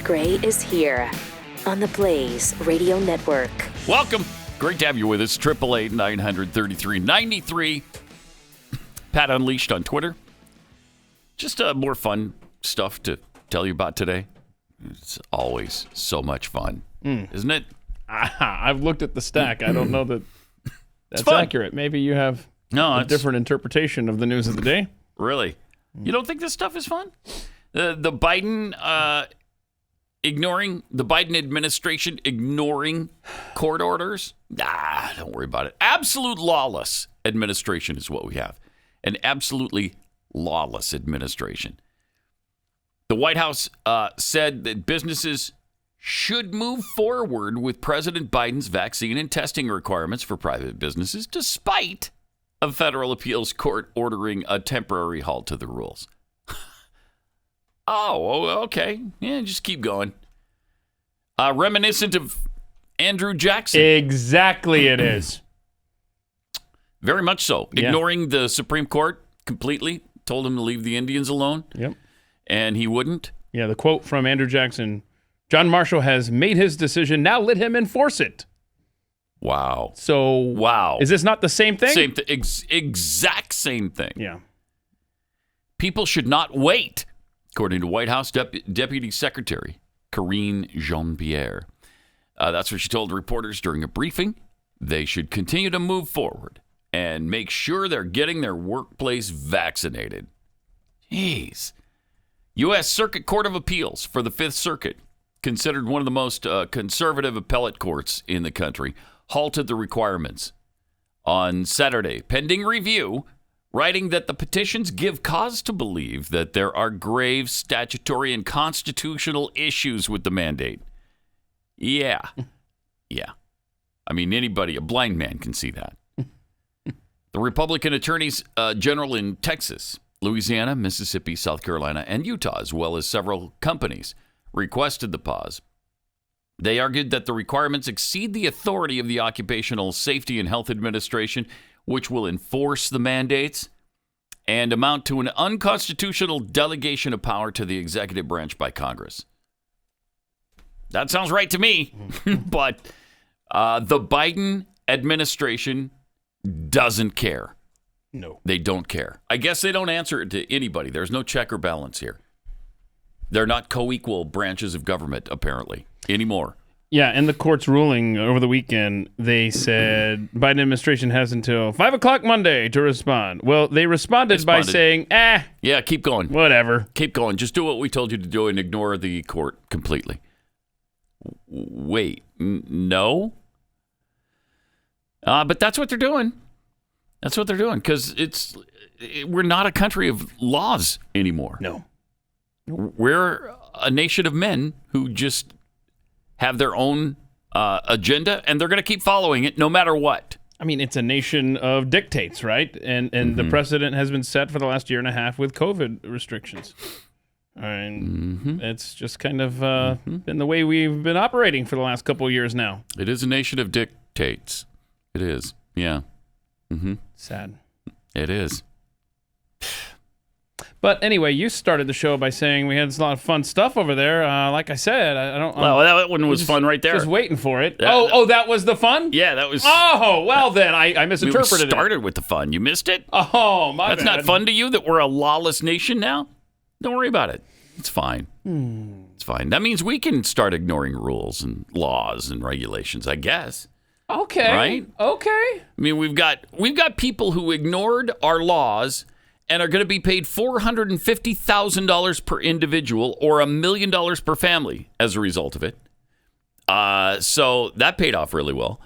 Scott Gray is here on the Blaze Radio Network. Welcome. Great to have you with us. 888-933-93. Pat Unleashed on Twitter. Just more fun stuff to tell you about today. It's always so much fun, isn't it? I've looked at the stack. I don't know that that's accurate. Maybe you have a different interpretation of the news of the day. Really? You don't think this stuff is fun? The Biden the Biden administration ignoring court orders? Nah, don't worry about it. Absolute lawless administration is what we have. An absolutely lawless administration. The White House said that businesses should move forward with President Biden's vaccine and testing requirements for private businesses, despite a federal appeals court ordering a temporary halt to the rules. Oh, okay. Yeah, just keep going. Reminiscent of Andrew Jackson. Exactly it is. Very much so. Yeah. Ignoring the Supreme Court completely. Told him to leave the Indians alone. Yep. And he wouldn't. Yeah, the quote from Andrew Jackson, John Marshall has made his decision. Now let him enforce it. Wow. So, wow. Is this not the same thing? Same exact same thing. Yeah. People should not wait, according to White House Deputy Secretary Karine Jean-Pierre. That's what she told reporters during a briefing. They should continue to move forward and make sure they're getting their workplace vaccinated. Jeez. U.S. Circuit Court of Appeals for the Fifth Circuit, considered one of the most conservative appellate courts in the country, halted the requirements on Saturday, pending review, writing that the petitions give cause to believe that there are grave statutory and constitutional issues with the mandate. Yeah. Yeah. I mean, anybody, a blind man can see that. The Republican attorneys general in Texas, Louisiana, Mississippi, South Carolina, and Utah, as well as several companies, requested the pause. They argued that the requirements exceed the authority of the Occupational Safety and Health Administration, which will enforce the mandates, and amount to an unconstitutional delegation of power to the executive branch by Congress. That sounds right to me, but the Biden administration doesn't care. No. They don't care. I guess they don't answer it to anybody. There's no check or balance here. They're not co-equal branches of government, apparently, anymore. Yeah, in the court's ruling over the weekend, they said Biden administration has until 5 o'clock Monday to respond. Well, they responded by saying, yeah, keep going. Whatever. Keep going. Just do what we told you to do and ignore the court completely. Wait, no? But that's what they're doing. That's what they're doing, because we're not a country of laws anymore. No. We're a nation of men who just have their own agenda, and they're going to keep following it no matter what. I mean, it's a nation of dictates, right? And the precedent has been set for the last year and a half with COVID restrictions. And it's just kind of been the way we've been operating for the last couple of years now. It is a nation of dictates. It is, yeah. Sad. It is. But anyway, you started the show by saying we had a lot of fun stuff over there. Like I said, I don't. Well, that one was fun right there. Just waiting for it. That was the fun? Yeah, that was. Oh, well then, I misinterpreted it. We started with the fun. You missed it? Oh, my bad. That's not fun to you that we're a lawless nation now? Don't worry about it. It's fine. It's fine. That means we can start ignoring rules and laws and regulations, I guess. Okay. Right? Okay. I mean, we've got people who ignored our laws and are going to be paid $450,000 per individual or $1 million per family as a result of it. So that paid off really well.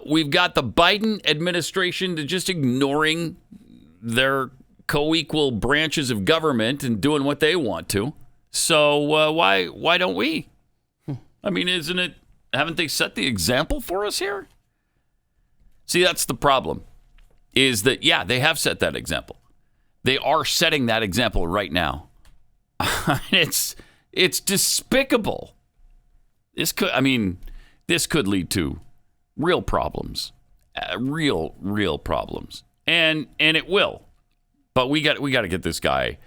We've got the Biden administration just ignoring their co-equal branches of government and doing what they want to. So why don't we? I mean, haven't they set the example for us here? See, that's the problem, is that, yeah, they have set that example. They are setting that example right now. It's despicable. This could lead to real problems, real problems, and it will. But we got to get this guy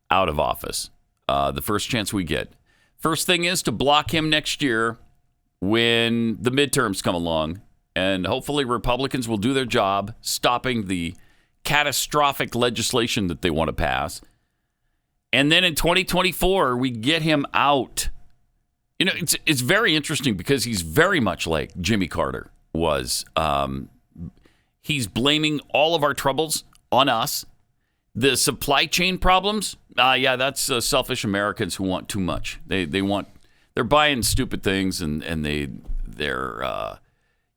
out of office the first chance we get. First thing is to block him next year when the midterms come along, and hopefully Republicans will do their job stopping the catastrophic legislation that they want to pass. And then in 2024, we get him out. You know, it's very interesting because he's very much like Jimmy Carter was. He's blaming all of our troubles on us. The supply chain problems, that's selfish Americans who want too much. They're buying stupid things and they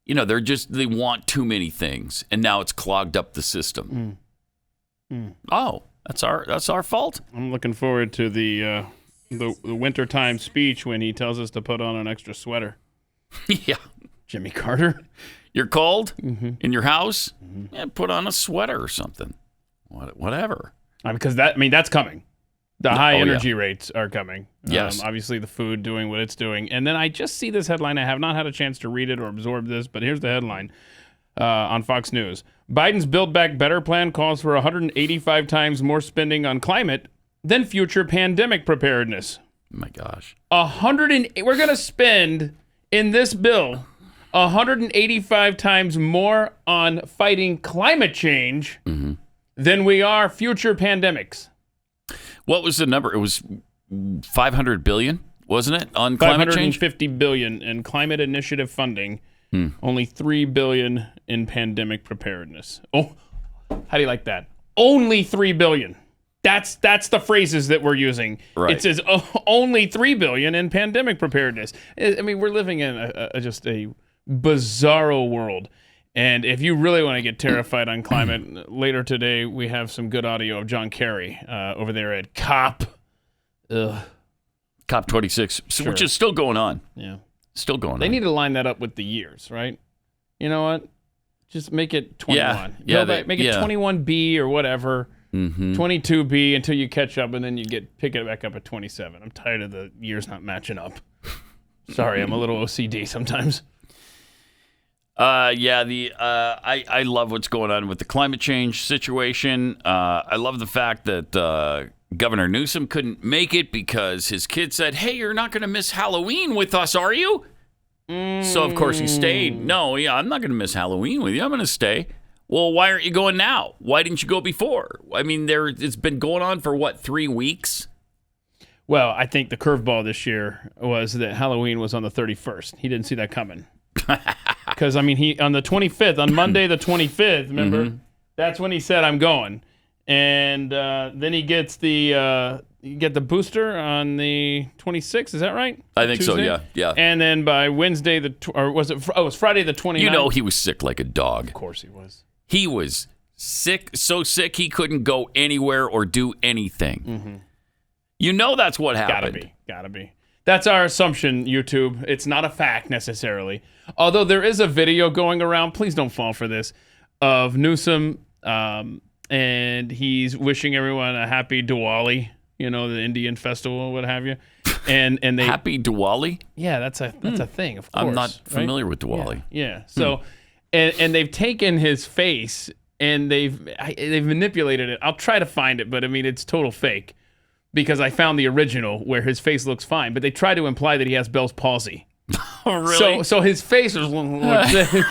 want too many things, and now it's clogged up the system. Oh, that's our fault. I'm looking forward to the wintertime speech when he tells us to put on an extra sweater. Yeah, Jimmy Carter. You're cold in your house? Yeah, put on a sweater or something. Whatever. Because that's coming. The high energy rates are coming. Yes. Obviously, the food doing what it's doing. And then I just see this headline. I have not had a chance to read it or absorb this, but here's the headline on Fox News. Biden's Build Back Better plan calls for 185 times more spending on climate than future pandemic preparedness. Oh my gosh. We're going to spend in this bill 185 times more on fighting climate change than we are future pandemics. What was the number? It was 500 billion, wasn't it, on climate change? 550 billion in climate initiative funding. Only 3 billion in pandemic preparedness. Oh, how do you like that? Only 3 billion. That's the phrases that we're using. Right. It says only 3 billion in pandemic preparedness. I mean, we're living in just a bizarro world. And if you really want to get terrified on climate, later today we have some good audio of John Kerry over there at COP 26, Sure. which is still going on. Yeah. Still going on. They need to line that up with the years, right? You know what? Just make it 21. Make it 21B or whatever. 22B until you catch up, and then you pick it back up at 27. I'm tired of the years not matching up. Sorry, I'm a little OCD sometimes. I love what's going on with the climate change situation. I love the fact that Governor Newsom couldn't make it because his kid said, "Hey, you're not going to miss Halloween with us, are you?" So, of course, he stayed. No, I'm not going to miss Halloween with you. I'm going to stay. Well, why aren't you going now? Why didn't you go before? I mean, it's been going on for, 3 weeks? Well, I think the curveball this year was that Halloween was on the 31st. He didn't see that coming. Because, I mean, he on the 25th, on Monday the 25th, remember? That's when he said, I'm going. And then he gets the booster on the 26th. Is that right? I think Tuesday? so, yeah. And then by Wednesday, it was Friday the 29th. You know he was sick like a dog. Of course he was. He was sick, so sick he couldn't go anywhere or do anything. You know that's what happened. Gotta be. That's our assumption, YouTube. It's not a fact necessarily. Although there is a video going around, please don't fall for this, of Newsom, and he's wishing everyone a happy Diwali, the Indian festival, what have you. And they Happy Diwali? Yeah, that's a thing, of course. I'm not familiar with Diwali. Yeah. So and they've taken his face and they've manipulated it. I'll try to find it, but I mean it's total fake. Because I found the original where his face looks fine, but they try to imply that he has Bell's palsy. Oh, really? So his face is like this.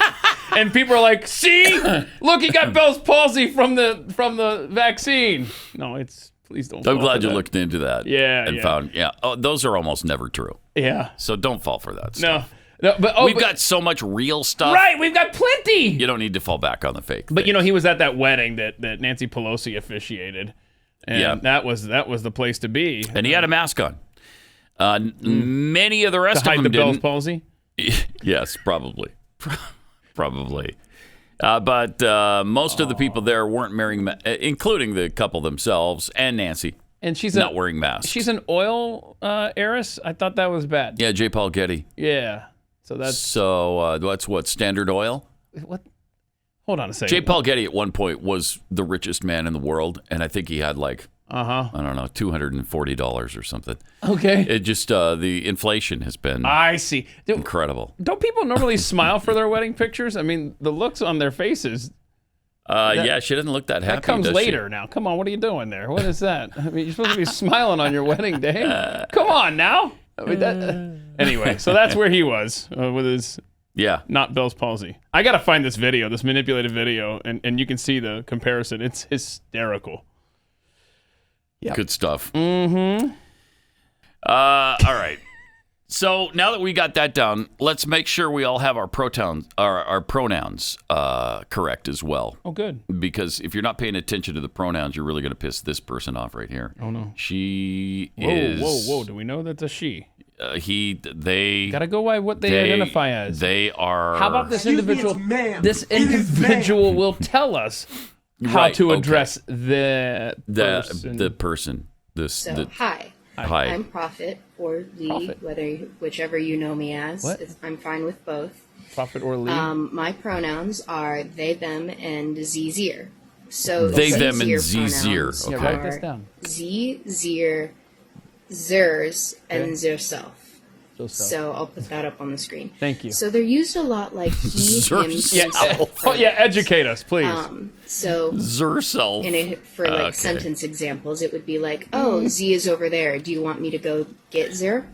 And people are like, "See, look, he got Bell's palsy from the vaccine." No, please don't. I'm glad you looked into that. Yeah, and found those are almost never true. Yeah. So don't fall for that stuff. No, but we've got so much real stuff. Right, we've got plenty. You don't need to fall back on the fake. But he was at that wedding that Nancy Pelosi officiated. And that was the place to be. And he had a mask on. Many of the rest to hide of them the didn't. Bell's palsy? Yes, probably. Probably. But most of the people there weren't wearing, including the couple themselves and Nancy. And she's not wearing masks. She's an oil heiress? I thought that was bad. Yeah, J. Paul Getty. Yeah. So that's what, Standard Oil? What? Hold on a second. J. Paul Getty at one point was the richest man in the world, and I think he had I don't know, $240 or something. Okay. It just the inflation has been incredible. Don't people normally smile for their wedding pictures? I mean, the looks on their faces. Yeah, she doesn't look that happy. That comes later now. Come on, what are you doing there? What is that? I mean, you're supposed to be smiling on your wedding day. Come on now. I mean, anyway, so that's where he was with his not Bell's palsy. I got to find this video, this manipulated video, and you can see the comparison. It's hysterical. Yep. Good stuff. Mm-hmm. All right. So now that we got that down, let's make sure we all have our pronouns correct as well. Oh, good. Because if you're not paying attention to the pronouns, you're really going to piss this person off right here. Oh, no. She is... Whoa. Do we know that's a she? They... Gotta go by what they identify as. They are... How about this individual? This individual will tell us how to address the person. Hi. Hi. I'm Prophet or Lee, whichever you know me as. What? I'm fine with both. Prophet or Lee? My pronouns are they, them, and z, zir. So they, them, and z, zir. Okay. Yeah, write this down. Z, zir, zers, and zerself. So I'll put that up on the screen. Thank you. So they're used a lot like he, him, himself. Educate us, please. So zerself. For like sentence examples, it would be like, "Oh, Z is over there. Do you want me to go get Zer?"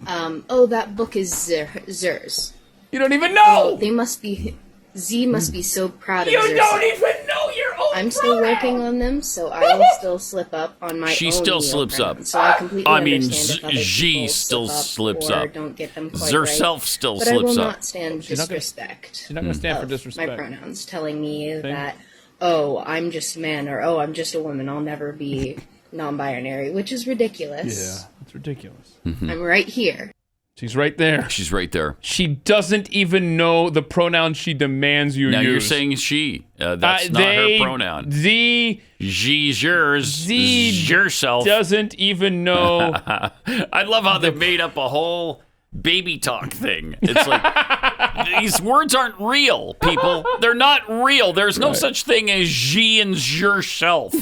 Oh, that book is Zer's. You don't even know. Oh, they must be. Z must be so proud of Zer's. You don't even know your own. I'm still working on them, so I will still slip up on my own. She still slips up. So I completely understand if other people still slips up. Or don't get them quite Zerself right. still but slips up. I will not stand disrespect. She's not going to stand for disrespect. My pronouns telling me that, oh, I'm just a man, or oh, I'm just a woman. I'll never be non-binary, which is ridiculous. Yeah, it's ridiculous. Mm-hmm. I'm right here. She's right there. She's right there. She doesn't even know the pronoun she demands you use. Now you're saying she. That's not her pronoun. She's yours. Yourself. Doesn't even know. I love how they made up a whole baby talk thing. It's like, these words aren't real, people. They're not real. There's no such thing as she and yourself.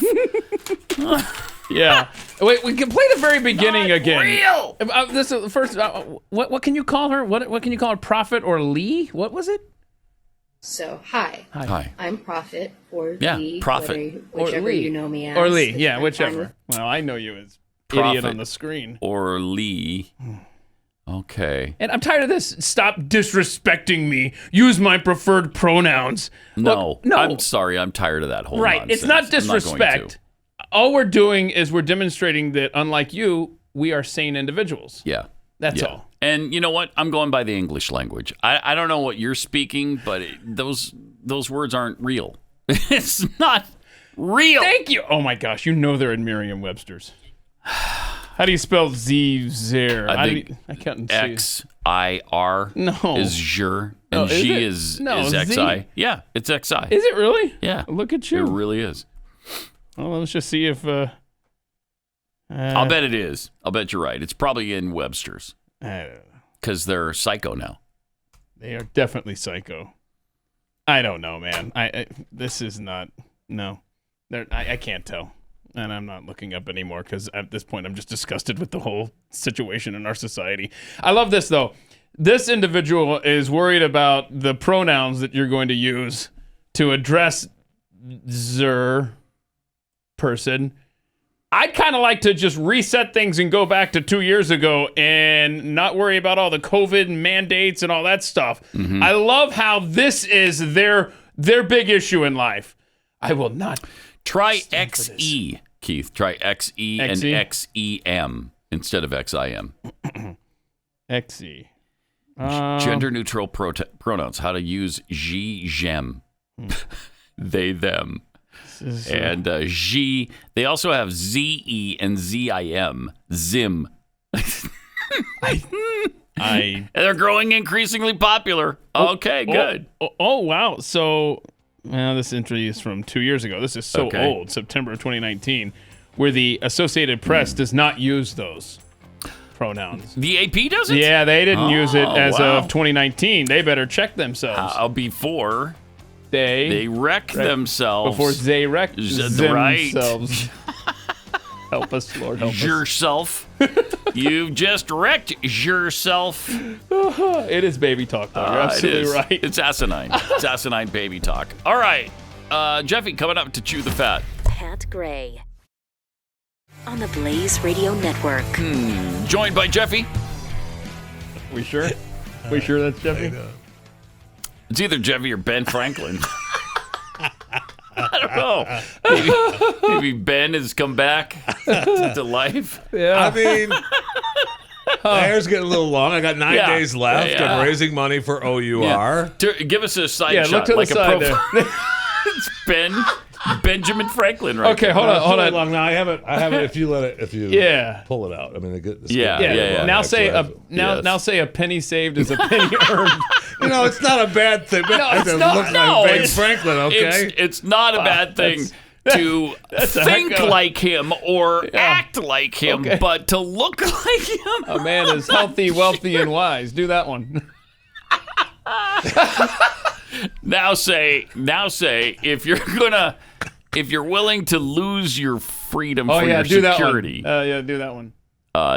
Yeah. Wait, we can play the very beginning again. Real. This is first. What can you call her? What can you call her? Prophet or Lee? What was it? So hi. I'm Prophet or Lee. Prophet. Whichever you know me as. Or Lee. Yeah, whichever. Well, I know you as Prophet idiot on the screen. Or Lee. Okay. And I'm tired of this. Stop disrespecting me. Use my preferred pronouns. No. Look, no. I'm sorry. I'm tired of that whole nonsense. It's not disrespect. All we're doing is we're demonstrating that, unlike you, we are sane individuals. Yeah. That's all. And you know what? I'm going by the English language. I don't know what you're speaking, but those words aren't real. It's not real. Thank you. Oh, my gosh. You know they're in Merriam-Webster's. How do you spell Z-Zer? I think can't see. X-I-R is Zer, and G is X-I. Yeah, it's X-I. Is it really? Yeah. Look at you. It really is. Well, let's just see if... I'll bet it is. I'll bet you're right. It's probably in Webster's. I don't know. Because they're psycho now. They are definitely psycho. I don't know, man. This is not... No. I can't tell. And I'm not looking up anymore because at this point I'm just disgusted with the whole situation in our society. I love this, though. This individual is worried about the pronouns that you're going to use to address Zer person. I'd kind of like to just reset things and go back to 2 years ago and not worry about all the COVID mandates and all that stuff. Mm-hmm. I love how this is their big issue in life. I will not... Try XE, Keith. Try XE and XEM instead of XIM. XE. Gender neutral pronouns. How to use she, them. They, them. And G. They also have ZE and ZIM. Zim. And they're growing increasingly popular. Okay, good. Oh, wow. So... Well, this entry is from 2 years ago. This is so old, September of 2019, where the Associated Press does not use those pronouns. The AP doesn't? Yeah, they didn't use it as of 202019. They better check themselves. Before they wreck themselves. Before they wreck themselves. Help us, Lord, help us. Yourself. You've just wrecked yourself. It is baby talk, though. You're absolutely right. It's asinine. It's asinine baby talk. All right. Jeffy, coming up to chew the fat. Pat Gray. on the Blaze Radio Network. Joined by Jeffy. We sure? We sure that's Jeffy? It's either Jeffy or Ben Franklin. I don't know. Maybe Ben has come back to life. Yeah. I mean, the hair's getting a little long. I got 9 days left. Yeah. I'm raising money for OUR. Give us a side shot. Look to like the side there. It's Benjamin Franklin, right? Okay, hold on. Really long. Now I have it. If you pull it out. I mean, Yeah. Now say a penny saved is a penny earned. It's not a bad thing. No, it's not. Look like Ben Franklin, okay? It's not a bad thing to think like him or act like him, but to look like him. A man is healthy, wealthy, and wise. Do that one. Now say if you're willing to lose your freedom for your security. Do that one.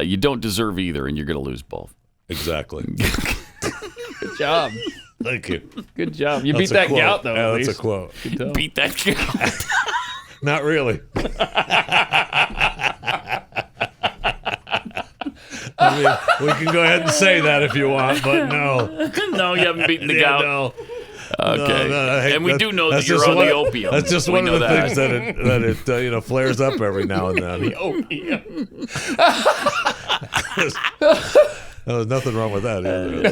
You don't deserve either, and you're going to lose both. Exactly. Good job. Thank you. Good job. You beat that gout, though. Yeah, at that's least. a quote. Beat that gout. Not really. I mean, we can go ahead and say that if you want, but no. No, you haven't beaten the gout. No. Okay. No, and we do know that you're on the opium. That's just one of the things that it flares up every now and then. The opium. There's nothing wrong with that either.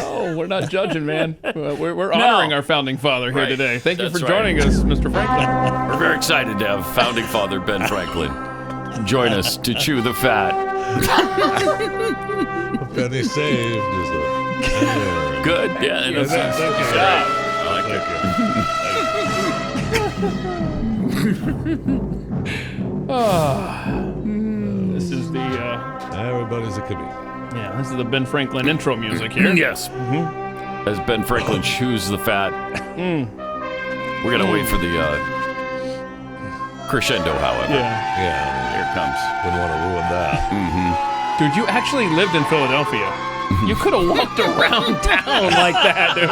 Oh, we're not judging, man. We're honoring our founding father here today. Thank you for joining us, Mr. Franklin. We're very excited to have founding father Ben Franklin join us to chew the fat. Penny saved is Good. Yeah. Thank you. I like it. This is the everybody's a comedian. Yeah, this is the Ben Franklin intro music here. Yes. As Ben Franklin chews the fat. We're going to wait for the crescendo, however. Yeah. Here it comes. Wouldn't want to ruin that. Dude, you actually lived in Philadelphia. You could have walked around town like that, dude.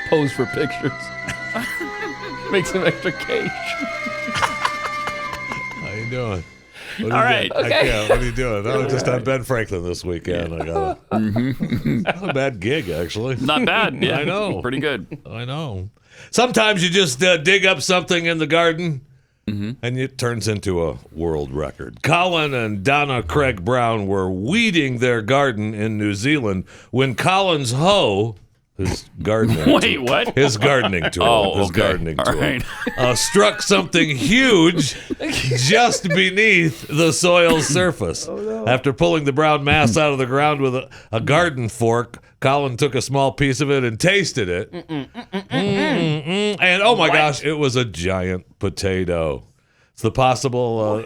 Pose for pictures. Make some extra cash. How you doing? All right. Okay. What are you doing? I'm just on Ben Franklin this weekend. I got not a bad gig, actually. Not bad. Yeah. I know. Pretty good. I know. Sometimes you just dig up something in the garden, and it turns into a world record. Colin and Donna Craig Brown were weeding their garden in New Zealand when Colin's hoe, his gardening Wait, what? his gardening tool, struck something huge just beneath the soil's surface. Oh, no. After pulling the brown mass out of the ground with a garden fork, Colin took a small piece of it and tasted it. And oh my gosh, it was a giant potato. It's the possible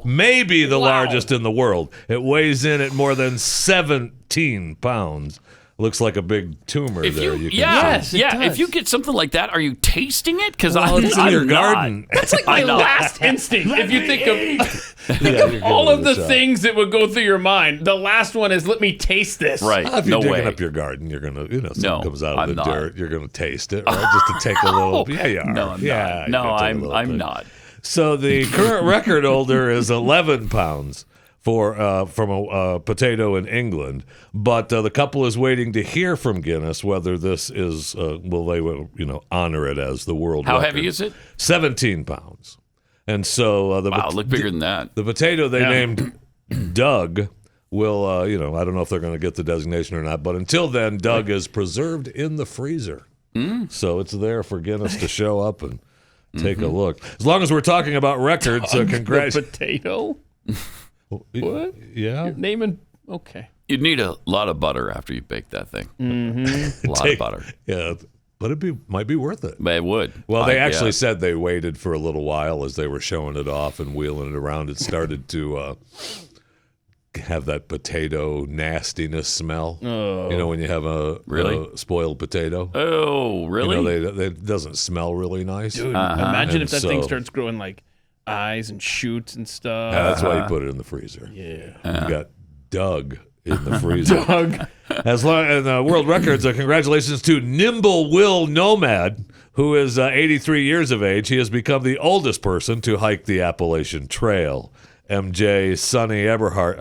maybe the largest in the world. It weighs in at more than 17 pounds. Looks like a big tumor there. If you get something like that, are you tasting it? Because it's in your garden. That's like my last instinct. If you think of all of the things that would go through your mind, the last one is let me taste this. Right. If you're digging up your garden, you're gonna, something comes out of the dirt, you're gonna taste it, right? Just to take a little. Yeah, you are. No, I'm not. No, I'm not. So the current record holder is 11 pounds. From a potato in England, but the couple is waiting to hear from Guinness whether this is will they honor it as the world record. How heavy is it? 17 pounds, and so look bigger than that. The potato they named Doug will I don't know if they're going to get the designation or not, but until then, Doug is preserved in the freezer, so it's there for Guinness to show up and take a look. As long as we're talking about records, congratulations. The potato. What? Yeah. You're naming. Okay. You'd need a lot of butter after you bake that thing. A lot of butter. Yeah, but might be worth it. It would. Well, they actually said they waited for a little while as they were showing it off and wheeling it around. It started to have that potato nastiness smell. Oh. When you have a spoiled potato. Oh, really? It doesn't smell really nice. Dude, imagine if that thing starts growing like eyes and shoots and stuff. Yeah, that's why you put it in the freezer. Yeah. You got Doug in the freezer. Doug. As long as world records, congratulations to Nimble Will Nomad, who is 83 years of age. He has become the oldest person to hike the Appalachian Trail. MJ Sonny Eberhart,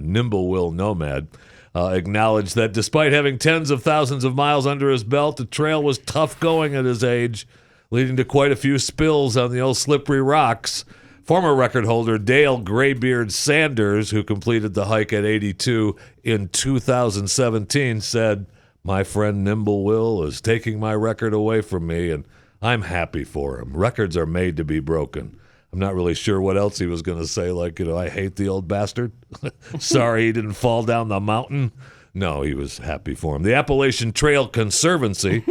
Nimble Will Nomad, acknowledged that despite having tens of thousands of miles under his belt, the trail was tough going at his age, leading to quite a few spills on the old slippery rocks. Former record holder Dale Graybeard Sanders, who completed the hike at 82 in 2017, said, "My friend Nimble Will is taking my record away from me, and I'm happy for him. Records are made to be broken." I'm not really sure what else he was going to say, like, I hate the old bastard. Sorry he didn't fall down the mountain. No, he was happy for him. The Appalachian Trail Conservancy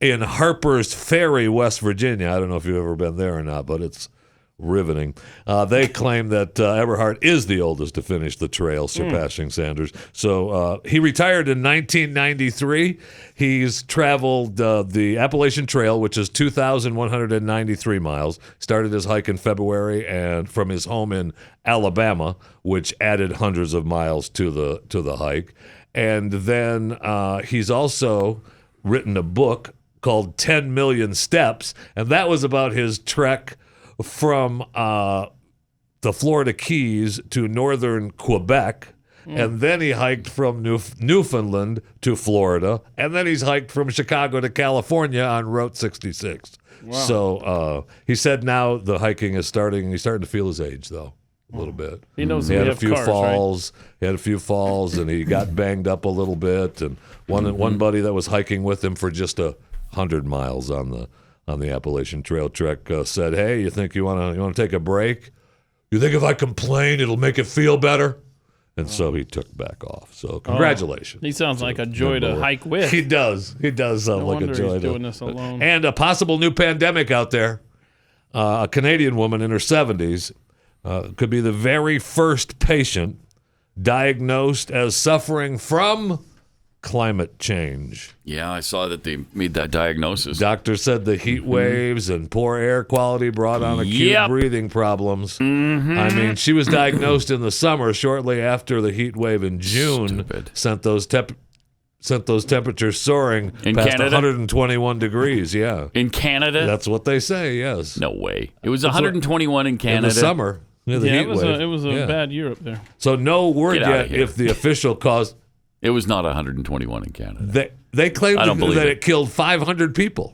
in Harper's Ferry, West Virginia. I don't know if you've ever been there or not, but it's riveting. They claim that Eberhart is the oldest to finish the trail, surpassing Sanders. So he retired in 1993. He's traveled the Appalachian Trail, which is 2,193 miles. Started his hike in February and from his home in Alabama, which added hundreds of miles to the hike. And then he's also written a book called 10 Million Steps, and that was about his trek from the Florida Keys to northern Quebec, and then he hiked from Newfoundland to Florida, and then he's hiked from Chicago to California on Route 66. Wow. So he said now the hiking is starting. He's starting to feel his age, though, a little bit. He knows he had a few falls. Right? He had a few falls, and he got banged up a little bit. And one buddy that was hiking with him for just 100 miles on the Appalachian Trail trek said, "Hey, you think you want to take a break? You think if I complain, it'll make it feel better?" And so he took back off. So congratulations. He sounds like a joy to hike with. He does. He does sound like a joy. He's doing this alone. And a possible new pandemic out there. A Canadian woman in her 70s could be the very first patient diagnosed as suffering from climate change. Yeah, I saw that they made that diagnosis. Doctors said the heat waves and poor air quality brought on acute breathing problems. I mean, she was diagnosed in the summer shortly after the heat wave in June sent those temperatures soaring in past Canada? 121 degrees. Yeah. In Canada? That's what they say, yes. No way. It was 121 in Canada. In the summer. The heat wave. It was a bad year up there. So no word yet if the official cause... It was not 121 in Canada. They claimed that it killed 500 people.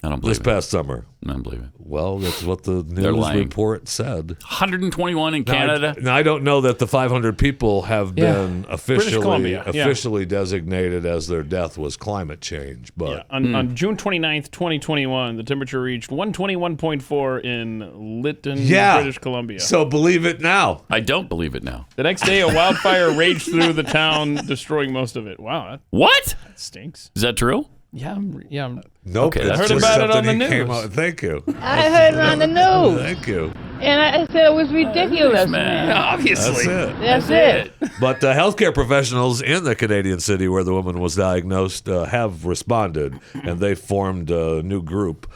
I don't believe this past summer. I don't believe it. Well, that's what the news report said. 121 in Canada? Now, I don't know that the 500 people have been officially designated as their death was climate change. But on June 29th, 2021, the temperature reached 121.4 in Lytton, British Columbia. So believe it now. I don't believe it now. The next day, a wildfire raged through the town, destroying most of it. Wow. What? That stinks. Is that true? Yeah. Nope. I heard about it on the news. Thank you. I heard it on the news. Thank you. And I said it was ridiculous, man. Obviously. That's it. But healthcare professionals in the Canadian city where the woman was diagnosed have responded, and they formed a new group,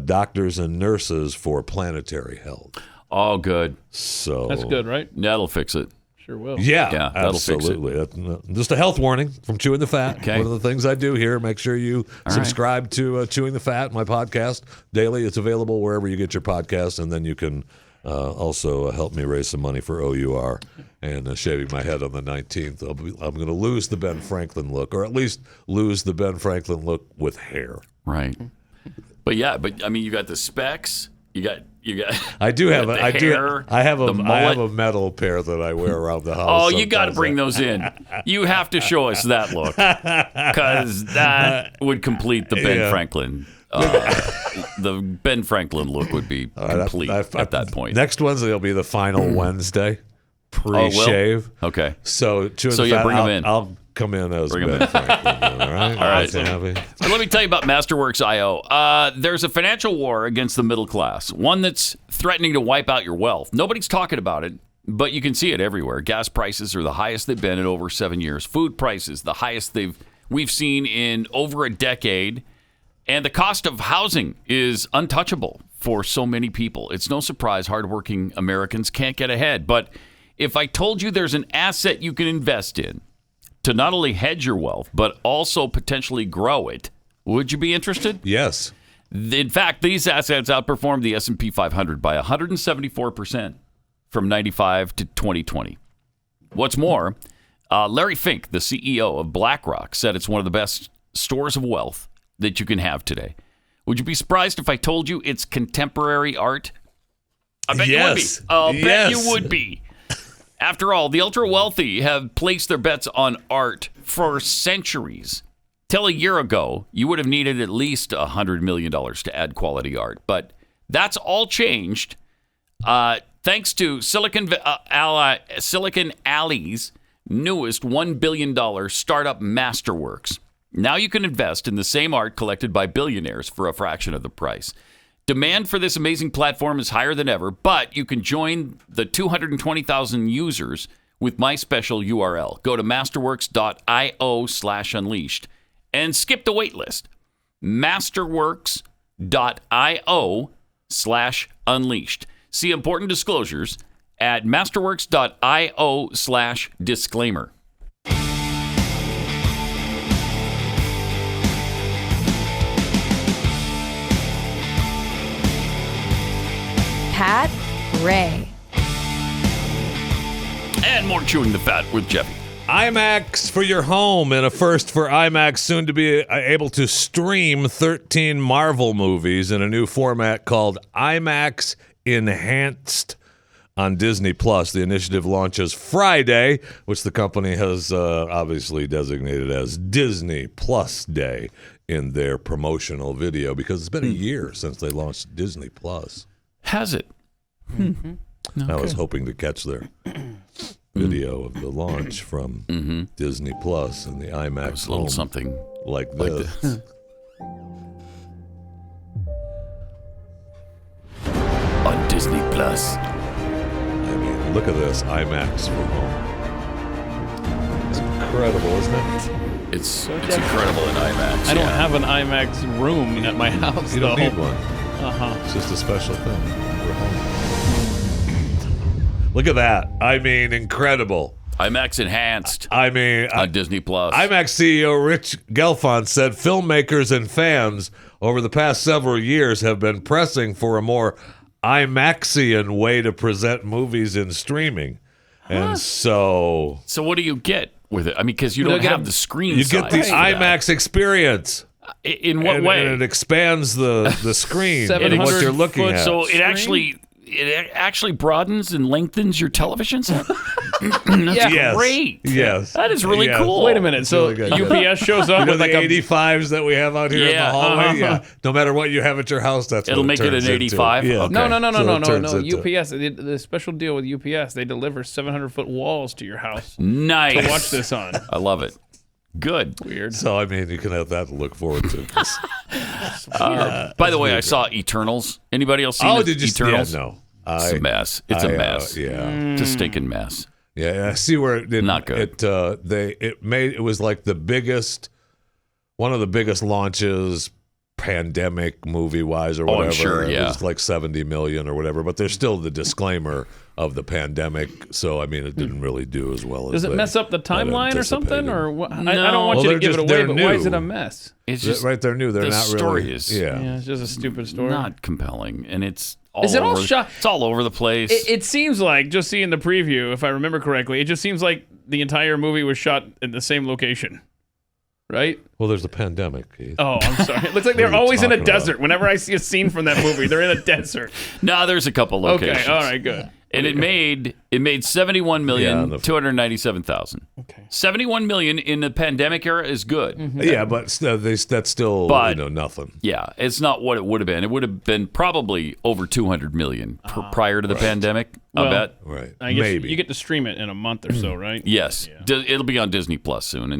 Doctors and Nurses for Planetary Health. Oh, good. So that's good, right? That'll fix it. Sure will. Yeah, that'll absolutely. fix it. Just a health warning from Chewing the Fat. Okay. One of the things I do here, make sure you subscribe to Chewing the Fat, my podcast, daily. It's available wherever you get your podcasts, and then you can also help me raise some money for OUR and shaving my head on the 19th. I'm going to lose the Ben Franklin look, or at least lose the Ben Franklin look with hair. Right. But I mean, you got the specs. You got. I do have I have a metal pair that I wear around the house. Oh, you got to bring those in. You have to show us that look, because that would complete the Ben Franklin. The Ben Franklin look would be complete at that point. Next Wednesday will be the final Wednesday pre-shave. Okay. So bring them in. I'll come in as Ben Franklin. All right. All right. So let me tell you about Masterworks.io. There's a financial war against the middle class, one that's threatening to wipe out your wealth. Nobody's talking about it, but you can see it everywhere. Gas prices are the highest they've been in over 7 years. Food prices, the highest we've seen in over a decade. And the cost of housing is untouchable for so many people. It's no surprise hardworking Americans can't get ahead. But if I told you there's an asset you can invest in to not only hedge your wealth, but also potentially grow it, would you be interested? Yes. In fact, these assets outperformed the S&P 500 by 174% from 95 to 2020. What's more, Larry Fink, the CEO of BlackRock, said it's one of the best stores of wealth that you can have today. Would you be surprised if I told you it's contemporary art? I bet you would be. I'll bet you would be. After all, the ultra-wealthy have placed their bets on art for centuries. Till a year ago, you would have needed at least $100 million to add quality art. But that's all changed thanks to Silicon Alley's newest $1 billion startup Masterworks. Now you can invest in the same art collected by billionaires for a fraction of the price. Demand for this amazing platform is higher than ever, but you can join the 220,000 users with my special URL. Go to masterworks.io/unleashed and skip the wait list. masterworks.io/unleashed. See important disclosures at masterworks.io/disclaimer. Pat Ray. And more Chewing the Fat with Jeffy. IMAX for your home, and a first for IMAX, soon to be able to stream 13 Marvel movies in a new format called IMAX Enhanced on Disney Plus. The initiative launches Friday, which the company has obviously designated as Disney Plus Day in their promotional video, because it's been a year since they launched Disney Plus. Has it? Mm-hmm. Okay. I was hoping to catch their video of the launch from Disney Plus and the IMAX a little something like this. On Disney Plus. I mean, look at this IMAX for home. It's incredible, isn't it? It's incredible in IMAX. I don't have an IMAX room at my house. You don't need one. It's just a special thing for home. Look at that. I mean, incredible. IMAX Enhanced. I mean, on Disney Plus. IMAX CEO Rich Gelfond said filmmakers and fans over the past several years have been pressing for a more IMAXian way to present movies in streaming. And so what do you get with it? I mean, because you don't have the screen. You get the IMAX experience. In what way? And it expands the screen and what you're looking at. So it actually broadens and lengthens your television set? That's great. Yes. That is really cool. Wait a minute. So really UPS shows up with the like 85s that we have out here in the hallway? Yeah. No matter what you have at your house, it'll make it an 85? Yeah. Okay. No. UPS, the special deal with UPS, they deliver 700-foot walls to your house. Nice. To watch this on. I love it. Good. Weird. So, I mean, you can have that to look forward to. By the way, I saw Eternals. Anybody else see Eternals? Yeah, no. It's a mess. It's a mess. It's a stinking mess. Yeah, I see where it did not good. It was like one of the biggest launches, pandemic movie wise or whatever. I'm sure, It was like 70 million or whatever, but there's still the disclaimer of the pandemic. So I mean, it didn't really do as well. Does it mess up the timeline or something? Or what? No. I don't want you to give it away, but new. why is it a mess? It's just right. They're new. They're the not story really. Is it's just a stupid story. Not compelling, and it's. Is it all shot? It's all over the place. It seems like, just seeing the preview, if I remember correctly, it just seems like the entire movie was shot in the same location, right? Well, there's a pandemic, Keith. Oh, I'm sorry. It looks like they're always in a desert. Whenever I see a scene from that movie, they're in a desert. No, there's a couple locations. Okay, all right, good. And it made $71,297,000. Okay. $71 million in the pandemic era is good. Mm-hmm. Yeah, but that's still nothing. Yeah, it's not what it would have been. It would have been probably over $200 million prior to the pandemic. I bet. Right. I guess Maybe you get to stream it in a month or so, right? Yes, it'll be on Disney Plus soon,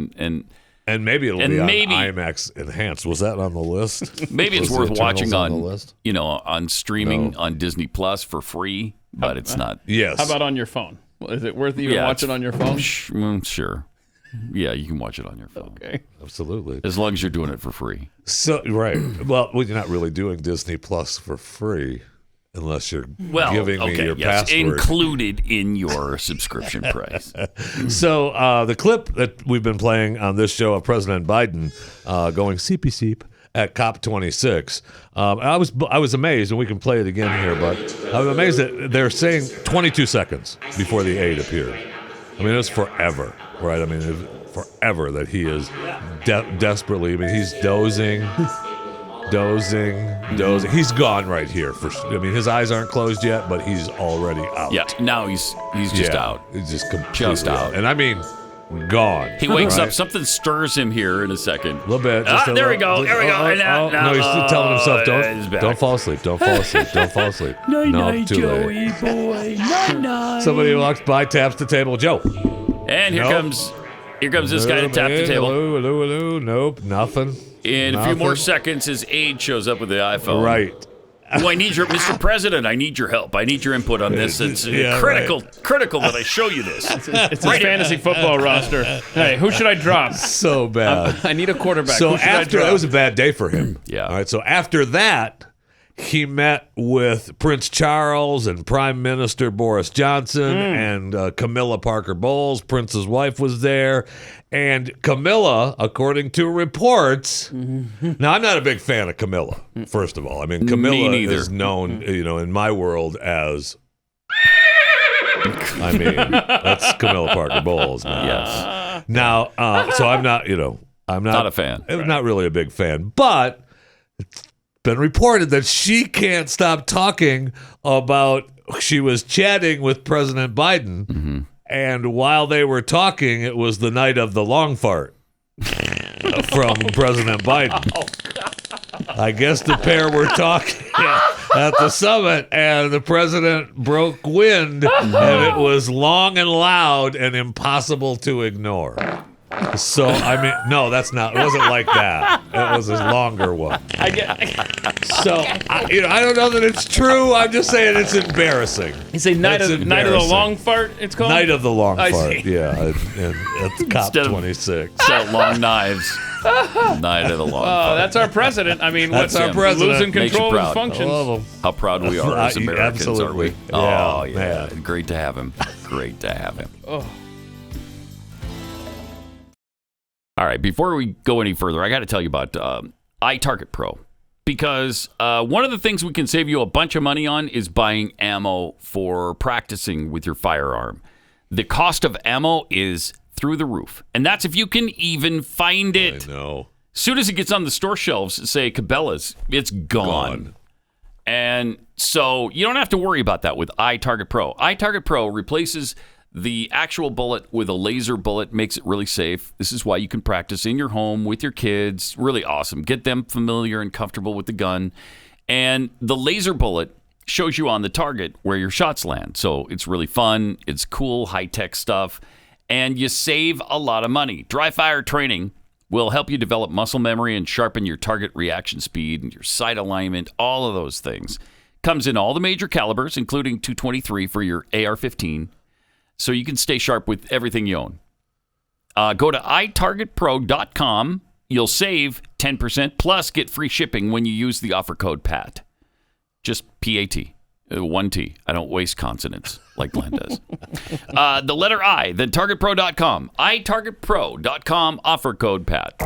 and maybe it'll be on IMAX Enhanced. Was that on the list? Maybe it's worth watching on the list? On streaming on Disney Plus for free. But it's not. Yes. How about on your phone? Is it worth even watching on your phone? Sure. Yeah, you can watch it on your phone. Okay. Absolutely. As long as you're doing it for free. So right. Well, you're not really doing Disney Plus for free. unless you're Well, giving me your password. Included in your subscription price. So the clip that we've been playing on this show of President Biden going seepy seep at COP26, I was amazed, and we can play it again here, but I was amazed that they're saying 22 seconds before the aid appeared. I mean, it was forever, right? I mean, it was forever that he is desperately, I mean, he's dozing. He's gone right here. I mean, his eyes aren't closed yet, but he's already out. Yeah, now he's just out. He's just completely out. And I mean, gone. He wakes right? up. Something stirs him here in a second. A little bit. There we go. There we go. No, he's still telling himself, don't fall asleep. Don't fall asleep. Don't fall asleep. Night, too Joey late. boy. Night. Somebody walks by, taps the table. Joe. And here comes this guy to tap the table. Hello. Nope, nothing. In a few more seconds, his aide shows up with the iPhone. Right. Oh, I need your, Mr. President, I need your help. I need your input on this. It's critical that I show you this. It's his fantasy football roster. Hey, who should I drop? So bad. I need a quarterback. So who should I after, drop? it was a bad day for him. Yeah. All right. So after that, he met with Prince Charles and Prime Minister Boris Johnson and Camilla Parker Bowles. Prince's wife was there. And Camilla, according to reports, now I'm not a big fan of Camilla, first of all. I mean, Camilla is known, in my world as, I mean, that's Camilla Parker Bowles. Man. Yes. Now, so I'm not, I'm Not a fan. I'm not really a big fan, but it's been reported that she can't stop talking about she was chatting with President Biden, and while they were talking, it was the night of the long fart from President Biden. I guess the pair were talking at the summit, and the president broke wind, and it was long and loud and impossible to ignore. So, I mean, no, it wasn't like that. It was a longer one. So, I don't know that it's true. I'm just saying it's embarrassing. You say night of the long fart, it's called? Night of the long I fart, see. yeah. And at COP26. Instead of long knives. Night of the long fart. That's our president. I mean, That's what's our president. losing Makes you control of his proud. functions. I love him. How proud we are as Americans, Absolutely. aren't we? Oh, yeah. man. Great to have him. Great to have him. Oh. All right, before we go any further, I got to tell you about iTarget Pro. Because one of the things we can save you a bunch of money on is buying ammo for practicing with your firearm. The cost of ammo is through the roof. And that's if you can even find it. I know. As soon as it gets on the store shelves, say Cabela's, it's gone. And so you don't have to worry about that with iTarget Pro. iTarget Pro replaces the actual bullet with a laser bullet, makes it really safe. This is why you can practice in your home with your kids. Really awesome. Get them familiar and comfortable with the gun. And the laser bullet shows you on the target where your shots land. So it's really fun. It's cool, high-tech stuff. And you save a lot of money. Dry fire training will help you develop muscle memory and sharpen your target reaction speed and your sight alignment, all of those things. Comes in all the major calibers, including .223 for your AR-15. So you can stay sharp with everything you own. Go to itargetpro.com. You'll save 10% plus get free shipping when you use the offer code PAT. Just P-A-T. One T. I don't waste consonants like Glenn does. The letter I, then targetpro.com. itargetpro.com, offer code PAT.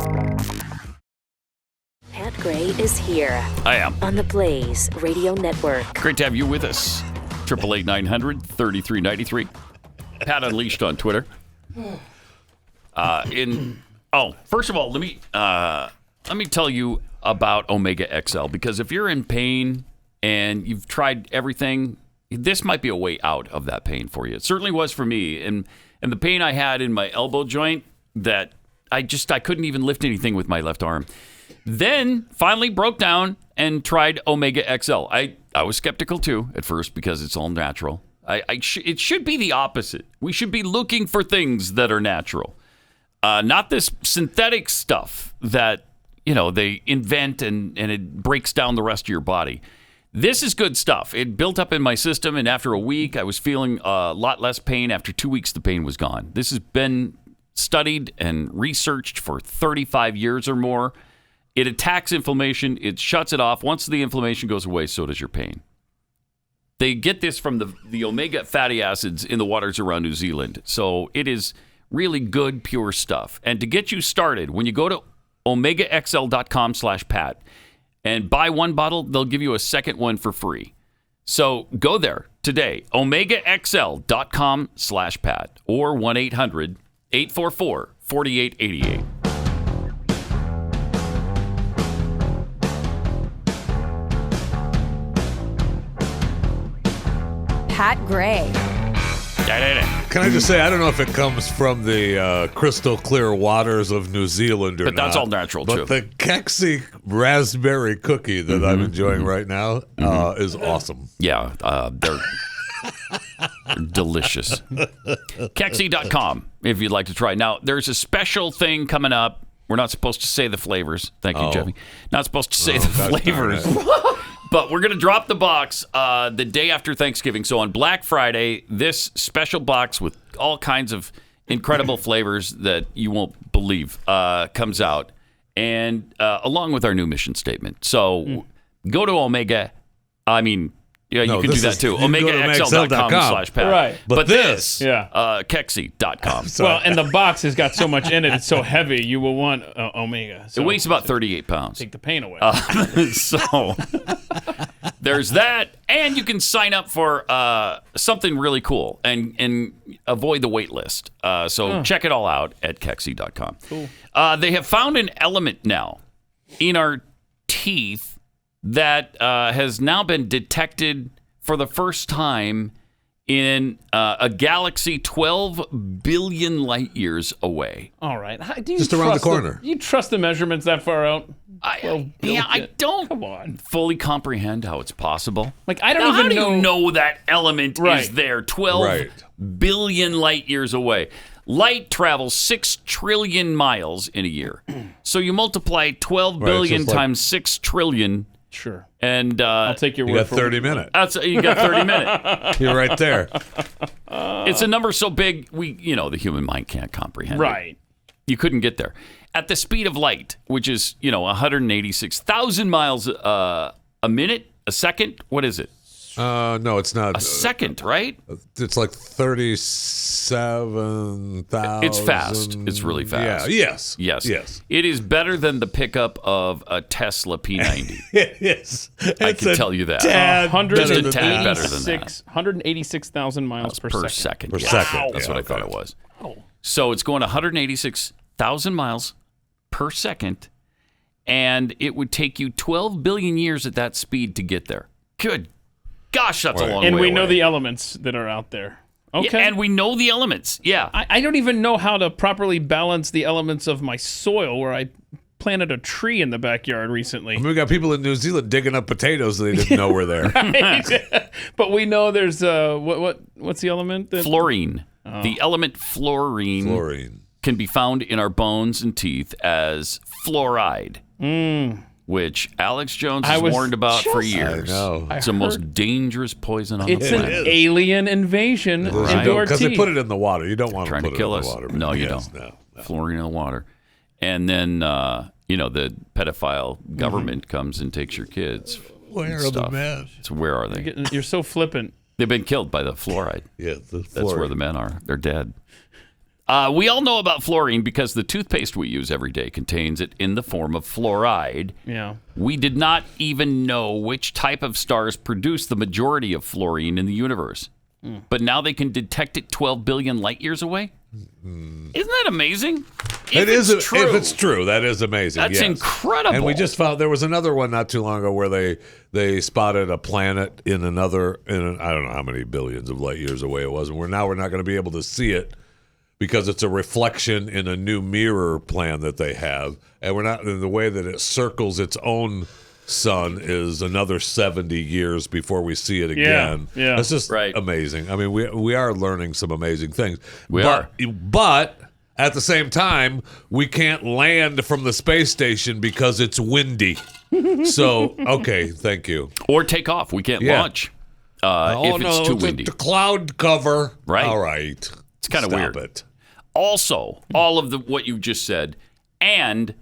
Pat Gray is here I am. on the Blaze Radio Network. Great to have you with us. 888-900-3393. Pat Unleashed on Twitter. First of all, let me tell you about Omega XL, because if you're in pain and you've tried everything, this might be a way out of that pain for you. It certainly was for me, and the pain I had in my elbow joint that I couldn't even lift anything with my left arm. Then finally broke down and tried Omega XL. I was skeptical too at first because it's all natural. It should be the opposite. We should be looking for things that are natural, not this synthetic stuff that they invent and it breaks down the rest of your body. This is good stuff. It built up in my system, and after a week, I was feeling a lot less pain. After 2 weeks, the pain was gone. This has been studied and researched for 35 years or more. It attacks inflammation. It shuts it off. Once the inflammation goes away, so does your pain. They get this from the omega fatty acids in the waters around New Zealand. So it is really good, pure stuff. And to get you started, when you go to omegaxl.com/Pat and buy one bottle, they'll give you a second one for free. So go there today, omegaxl.com/Pat or 1-800-844-4888. Pat Gray. Can I just say, I don't know if it comes from the crystal clear waters of New Zealand or not. But that's all natural, but too. the Kexi raspberry cookie that I'm enjoying right now is awesome. Yeah, they're delicious. Kexi.com if you'd like to try. Now, there's a special thing coming up. We're not supposed to say the flavors. Thank you, Jeffy. Not supposed to say the flavors. But we're going to drop the box the day after Thanksgiving. So on Black Friday, this special box with all kinds of incredible flavors that you won't believe comes out, and along with our new mission statement. So go to Omega. I mean, yeah, you can do that too. OmegaXL.com/Pat. Right. But this, Kexi.com. Well, and the box has got so much in it; it's so heavy. You will want Omega. It So weighs about 38 pounds. take the pain away. So there's that, and you can sign up for something really cool and avoid the wait list. So check it all out at Kexi.com. Cool. They have found an element now in our teeth that has now been detected for the first time in a galaxy 12 billion light years away. All right. Do you Just around the trust corner. You trust the memeasurements that far out? I don't Come on. fully comprehend how it's possible. Like, I don't Now, even how do know. you know that element Right. is there 12 billion light years away? Light travels 6 trillion miles in a year. So you multiply 12 billion so it's like- times 6 trillion, Sure. and I'll take your You word got for 30 it. minutes. you got 30 minutes. You're right there. It's a number so big, the human mind can't comprehend it. Right. You couldn't get there. At the speed of light, which is, 186,000 miles a minute, a second. What is it? No, it's not. A second, right? It's like 37,000. It's fast. It's really fast. Yeah. Yes. It is better than the pickup of a Tesla P90. It is. I can tell you that. Tad better than Just a tad that. better than that. 186,000 miles per second. Per Per second. second. That's Yeah, what I thought okay. it was. So it's going 186,000 miles per second, and it would take you 12 billion years at that speed to get there. Good gosh, that's a long way And we know away. the elements that are out there. Okay. Yeah, and we know the elements. Yeah. I don't even know how to properly balance the elements of my soil where I planted a tree in the backyard recently. I mean, we got people in New Zealand digging up potatoes that they didn't know were there. But we know there's what's the element? Fluorine. The element fluorine can be found in our bones and teeth as fluoride, which Alex Jones has warned about for years. I know. It's the most dangerous poison on the It's planet. an alien invasion into our Because teeth. they put it in the water. You don't want Trying to to put kill it in us. the water. but No, you yes, don't. No. Fluorine in the water. And then, the pedophile government comes and takes your kids. Where are the stuff. men? So where are they? You're so flippant. They've been killed by the fluoride. Yeah, That's where the men are. They're dead. We all know about fluorine because the toothpaste we use every day contains it in the form of fluoride. Yeah. We did not even know which type of stars produce the majority of fluorine in the universe. But now they can detect it 12 billion light years away? Isn't that amazing? It is true. if it's true. That is amazing. That's yes. incredible. And we just found there was another one not too long ago where they spotted a planet in I don't know how many billions of light years away it was, and we're not going to be able to see it because it's a reflection in a new mirror plan that they have, and we're not in the way that it circles its own sun is another 70 years before we see it again. Yeah. It's just Right. amazing. I mean, we are learning some amazing things. We are. But at the same time, we can't land from the space station because it's windy. So, okay, thank you. Or take off. We can't Yeah. launch if it's too windy. The cloud cover. Right. All right. It's kind of Stop weird. it. Also, all of what you just said, and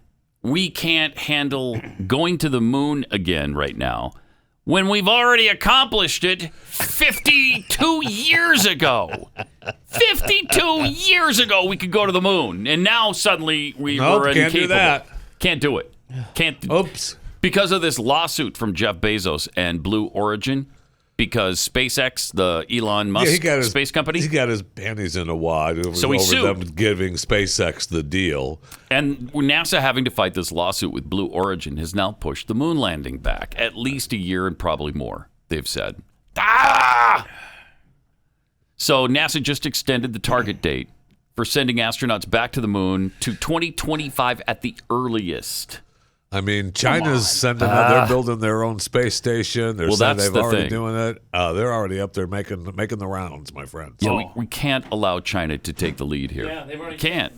we can't handle going to the moon again right now when we've already accomplished it 52 years ago. 52 years ago, we could go to the moon, and now suddenly we're incapable. Can't do that. Can't do it. Oops. Because of this lawsuit from Jeff Bezos and Blue Origin, because SpaceX, the Elon Musk space company, he got his panties in a wad over he sued them giving SpaceX the deal. And NASA having to fight this lawsuit with Blue Origin has now pushed the moon landing back at least a year and probably more, they've said. So NASA just extended the target date for sending astronauts back to the moon to 2025 at the earliest. I mean, China's sending out, they're building their own space station. They're saying they've already doing it. They're already up there making the rounds, my friends. Yeah, we can't allow China to take the lead here. Yeah, they've already can't.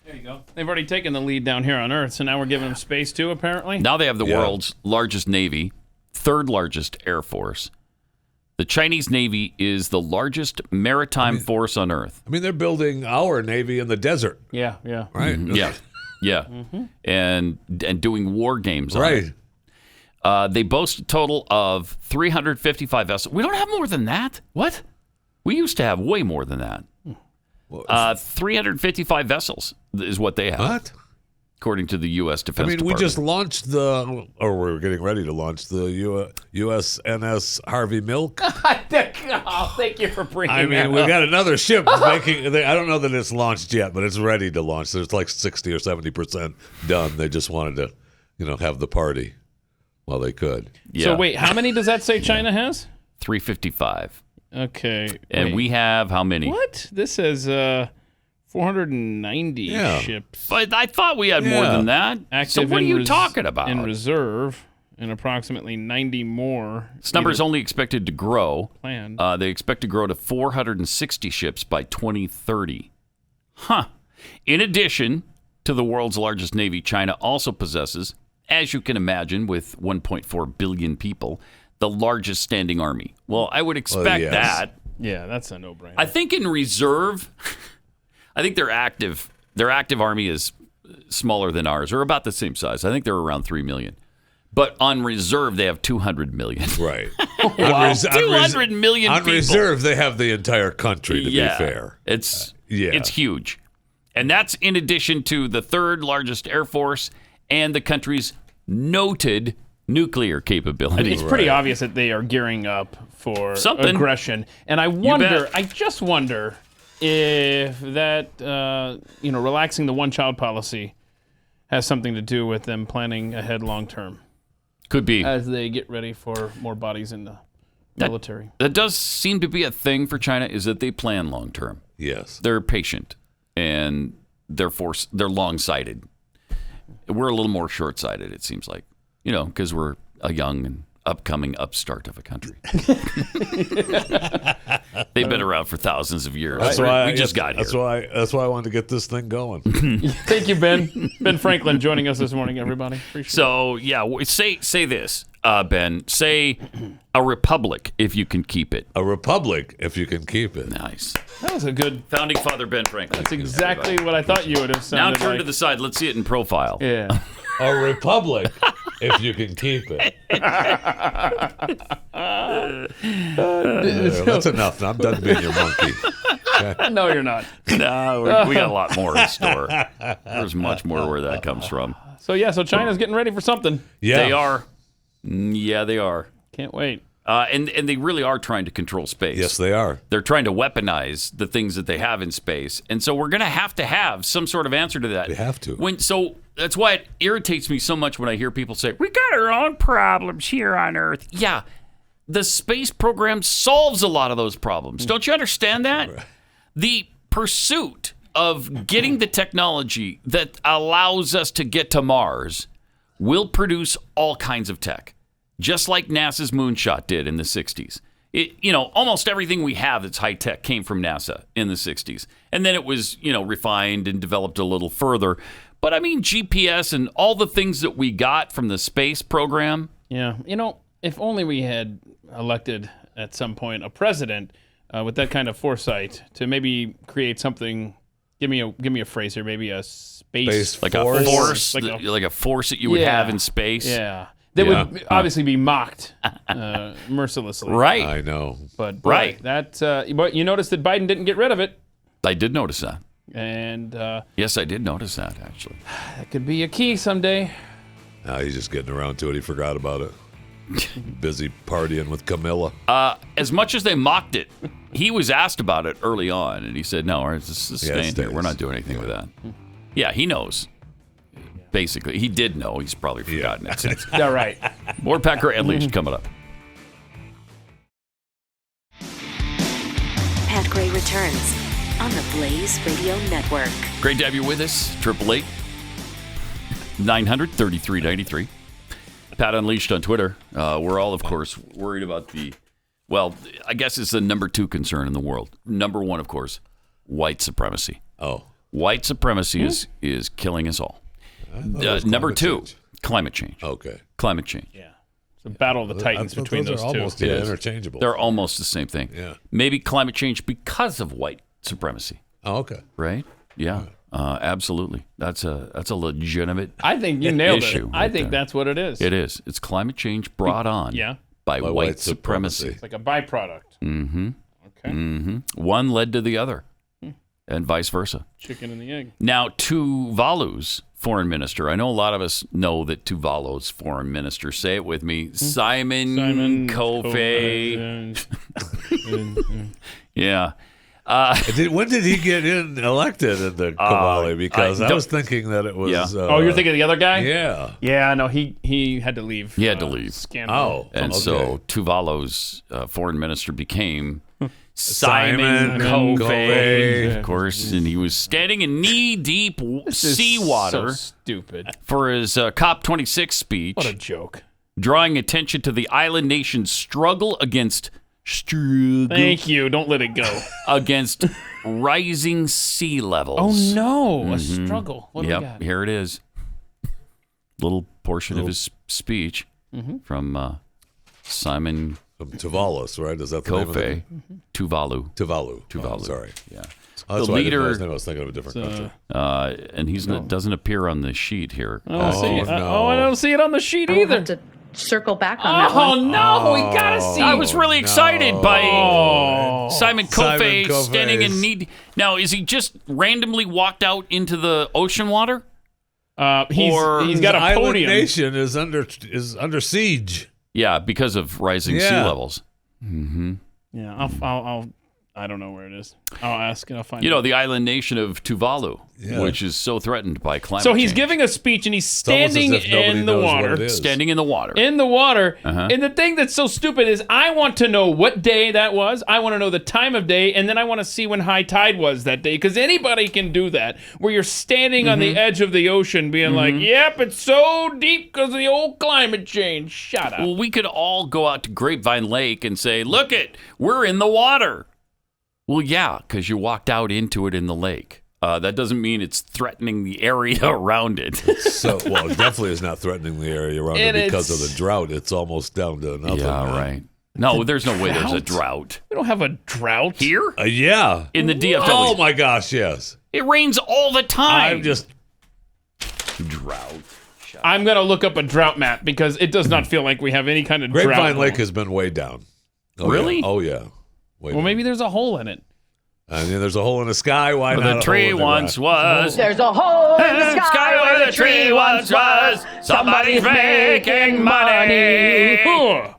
There you go. They've already taken the lead down here on Earth, so now we're giving them space too, apparently. Now they have the world's largest Navy, third largest Air Force. The Chinese Navy is the largest maritime force on Earth. I mean, they're building our Navy in the desert. Yeah. Right? Yeah. And doing war games on Right. it. They boast a total of 355 vessels. We don't have more than that. What? We used to have way more than that. 355 vessels is what they have. What? According to the U.S. Defense Department. We just launched we're getting ready to launch the USNS Harvey Milk. Thank you for bringing that we up. got another ship making. I don't know that it's launched yet, but it's ready to launch. There's like 60 or 70% done. They just wanted to, have the party while they could. Yeah. So wait, how many does that say China has? 355. Okay. And we have how many? What? This says 490 ships. But I thought we had more than that. Active so what are you talking about? In reserve, and approximately 90 more. This number is only expected to grow. Planned. They expect to grow to 460 ships by 2030. In addition to the world's largest navy, China also possesses, as you can imagine, with 1.4 billion people, the largest standing army. Well, I would expect that. Yeah, that's a no-brainer. I think in reserve, I think their active army is smaller than ours, or about the same size. I think they're around 3 million. But on reserve, they have 200 million. Right. Wow. 200 million on people. On reserve, they have the entire country, to be fair. It's huge. And that's in addition to the third largest Air Force and the country's noted nuclear capability. It's pretty obvious that they are gearing up for aggression. And I just wonder if that, relaxing the one-child policy has something to do with them planning ahead long-term. Could be. As they get ready for more bodies in the military. That does seem to be a thing for China, is that they plan long-term. Yes. They're patient, and they're long-sighted. We're a little more short-sighted, it seems like, because we're a young and upcoming upstart of a country. They've been around for thousands of years. That's why we just got here. That's why I wanted to get this thing going. Thank you, Ben. Ben Franklin joining us this morning, everybody. Appreciate it. Say this, Ben. Say a republic if you can keep it. A republic if you can keep it. Nice. That was a good founding father, Ben Franklin. That's exactly what I thought you would have sounded Now turn to the side. Let's see it in profile. Yeah. A republic if you can keep it. That's enough. I'm done being your monkey. Okay? No, you're not. No, we got a lot more in store. There's much more where that comes from. So China's getting ready for something. Yeah. They are. Yeah, they are. Can't wait. And they really are trying to control space. Yes, they are. They're trying to weaponize the things that they have in space. And so we're going to have some sort of answer to that. They have to. So that's why it irritates me so much when I hear people say, we got our own problems here on Earth. Yeah, the space program solves a lot of those problems. Don't you understand that? Right. The pursuit of getting the technology that allows us to get to Mars will produce all kinds of tech. Just like NASA's moonshot did in the 60s. Almost everything we have that's high-tech came from NASA in the 60s. And then it was, refined and developed a little further. But, GPS and all the things that we got from the space program. Yeah. If only we had elected at some point a president with that kind of foresight to maybe create something. Give me a phrase here. Maybe a space like force. A force that you would have in space. Yeah. that would obviously be mocked mercilessly. Right. I know. But boy, Right. but you noticed that Biden didn't get rid of it, I did notice that. and Yes, I did notice that, actually. that could be a key someday. Now he's just getting around to it. He forgot about it. Busy partying with Camilla. As much as they mocked it, he was asked about it early on, and he said, no, this is Yeah, it staying here. We're stays. not doing anything with that. Yeah, he knows. Basically, he did know. He's probably forgotten it since. All right. More Pat Gray Unleashed coming up. Pat Gray returns on the Blaze Radio Network. Great to have you with us. 888 900 3393. Pat Unleashed on Twitter. We're all, of course, worried about I guess it's the number 2 concern in the world. Number 1, of course, white supremacy. Oh. White supremacy is killing us all. Number 2, climate change. Okay. Climate change. Yeah. It's a battle of the titans between those those are two. almost It is. interchangeable. They're almost the same thing. Yeah. Maybe climate change because of white supremacy, Oh, okay. right? Yeah, absolutely. That's a legitimate I think you nailed issue it. I right think there. that's what it is. It is. It's climate change brought on Yeah. by By white white supremacy. supremacy. It's like a byproduct. Mm-hmm. Okay. Mm-hmm. One led to the other, and vice versa. Chicken and the egg. Now, Tuvalu's foreign minister, I know a lot of us know that Tuvalu's foreign minister, say it with me, Simon Kofe. Yeah. When did he get elected in the Kowali? Because I was thinking that it was. Yeah. You're thinking of the other guy? Yeah. Yeah, no, he had to leave. He had to leave. Scandal. Oh. And okay. so Tuvalu's foreign minister became Simon Kofe, Kofe. of course, and he was standing in knee-deep This is seawater so stupid. for his COP26 speech, What a joke. drawing attention to the island nation's struggle against Thank you. Don't let it go. against rising sea levels. Oh, no. A struggle. What do we Yep, got? here it is. Little portion of his speech from Simon From Tuvalu, right? Is that the name of it? Kofe, Tuvalu. Tuvalu. Tuvalu. Oh, sorry. Yeah. Oh, that's The why I didn't know leader- his name. I was thinking of a different country. And he's doesn't appear on the sheet here. I don't see it. no. I don't see it on the sheet I'll either. have to circle back on that Oh, one. no. We got to see I was really excited by Simon Kofe Simon standing in Kofe's- need. Now, is he just randomly walked out into the ocean water? He's got a Island podium. nation is under siege. Yeah, because of rising sea Yeah. levels. Yeah, I don't know where it is. I'll ask and I'll find You know, it. the island nation of Tuvalu, Yeah. which is so threatened by climate So he's change. giving a speech and he's almost as standing if nobody in the knows what water. it is. standing in the water. In the water. Uh-huh. And the thing that's so stupid is I want to know what day that was. I want to know the time of day. And then I want to see when high tide was that day. Because anybody can do that. Where you're standing on the edge of the ocean being like, yep, it's so deep because of the old climate change. Shut up. Well, we could all go out to Grapevine Lake and say, look we're in the water. Well, yeah, because you walked out into it in the lake. That doesn't mean it's threatening the area around it. So, well, it definitely is not threatening the area around it And because of it's- the drought. It's almost down to nothing. Yeah, man. right. No, there's no way there's a drought. We don't have a drought. Here? Yeah. In the DFW. Oh my gosh, yes. It rains all the time. I'm just. Drought. I'm going to look up a drought map because it does not feel like we have any kind of drought. Grapevine Lake has been way down. Oh, Really? Yeah. Oh yeah. Way Well, down. maybe there's a hole in it. And then there's a hole in the sky. Why Where not? the a tree hole in the once ground? was. There's a hole in the sky where the tree once was. Somebody's making money. Ugh.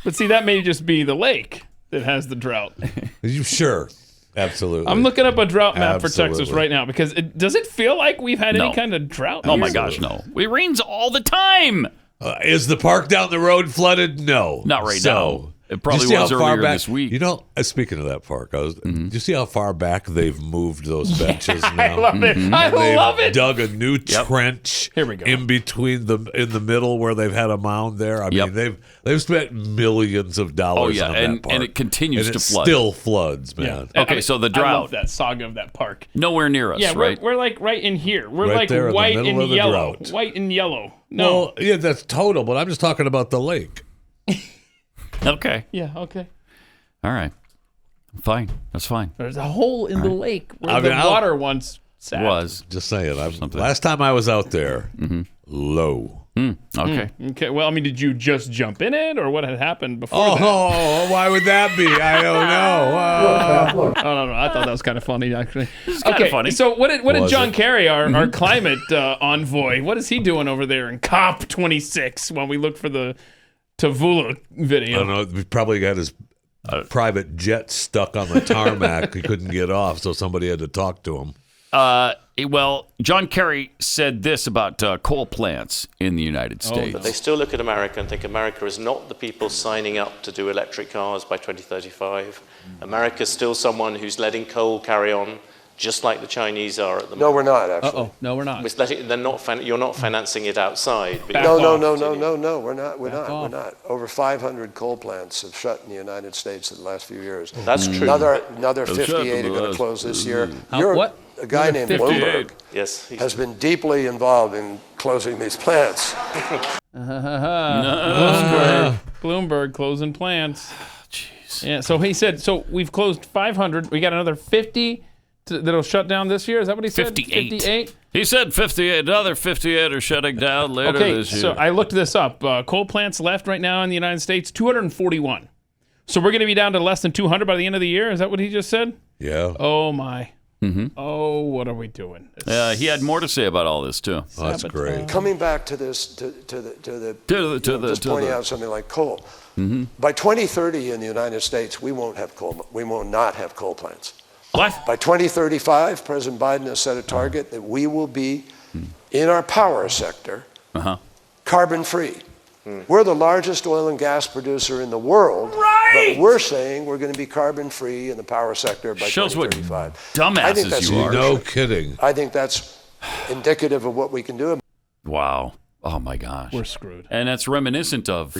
But see, that may just be the lake that has the drought. You sure? Absolutely. I'm looking up a drought map for Texas Absolutely. right now because does it feel like we've had No. any kind of drought? Oh my here? gosh, no. It rains all the time. Is the park down the road flooded? No. Not right So, now. It probably did you see was how far earlier back, this week. You know, speaking of that park, do you see how far back they've moved those benches now? I love it. I They've love it. dug a new trench Here we go. in between in the middle where they've had a mound there. I Yep. mean, they've spent millions of dollars Oh, yeah, on and- that park. and it continues And to it flood. still floods, Yeah. man. Okay, so the I drought. love that saga of that park. Nowhere near us, Yeah, right? we're like right in here. We're Right like there in the white middle and of the yellow. drought. White and yellow. No. Well, yeah, that's total, but I'm just talking about the lake. Okay. Yeah, okay. All right. Fine. That's fine. There's a hole in the lake where I the mean, water once sat. Was. Just saying. Something. Last time I was out there, low. Okay. Okay. Well, I mean, did you just jump in it, or what had happened before that? Oh, why would that be? I don't know. I don't know. I thought that was kind of funny, actually. It's kind of funny. So what did John Kerry, our Mm-hmm. climate envoy, what is he doing over there in COP26 while we look for the Tuvalu video? I don't know. He probably got his private jet stuck on the tarmac. He couldn't get off, so somebody had to talk to him. Well, John Kerry said this about coal plants in the United States. But they still look at America and think America is not the people signing up to do electric cars by 2035. America is still someone who's letting coal carry on, just like the Chinese are at the moment. No, we're not, actually. Uh-oh. No, we're not. You're not financing it outside. But No, we're not. Over 500 coal plants have shut in the United States in the last few years. That's true. Another 58 are going to close this year. What? A guy named Bloomberg Yes, has been deeply involved in closing these plants. Bloomberg closing plants. Jeez. Yeah, so he said, so we've closed 500. We got another 50 that'll shut down this year. Is that what he said? 58. He said 58. Another 58 are shutting down later this year. So I looked this up. Coal plants left right now in the United States, 241. So we're going to be down to less than 200 by the end of the year. Is that what he just said? Yeah. Oh, my. Mm-hmm. Oh, what are we doing? He had more to say about all this too. Oh, that's great. Coming back to this, just pointing out something like coal. Mm-hmm. By 2030 in the United States, we won't have coal. We will not have coal plants. What? By 2035, President Biden has set a target that we will be in our power sector carbon free. We're the largest oil and gas producer in the world, but we're saying we're going to be carbon free in the power sector by 2035. Dumbasses you are. No kidding. I think that's indicative of what we can do. Wow. Oh my gosh. We're screwed. And that's reminiscent of.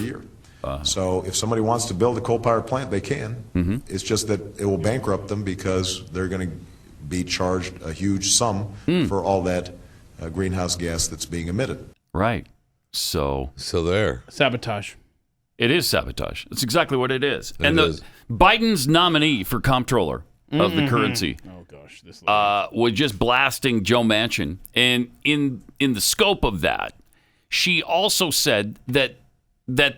So if somebody wants to build a coal-powered plant, they can. Mm-hmm. It's just that it will bankrupt them because they're going to be charged a huge sum for all that greenhouse gas that's being emitted. Right. So there. Sabotage. It is sabotage. That's exactly what it is. Biden's nominee for comptroller of the currency was just blasting Joe Manchin. And in the scope of that, she also said that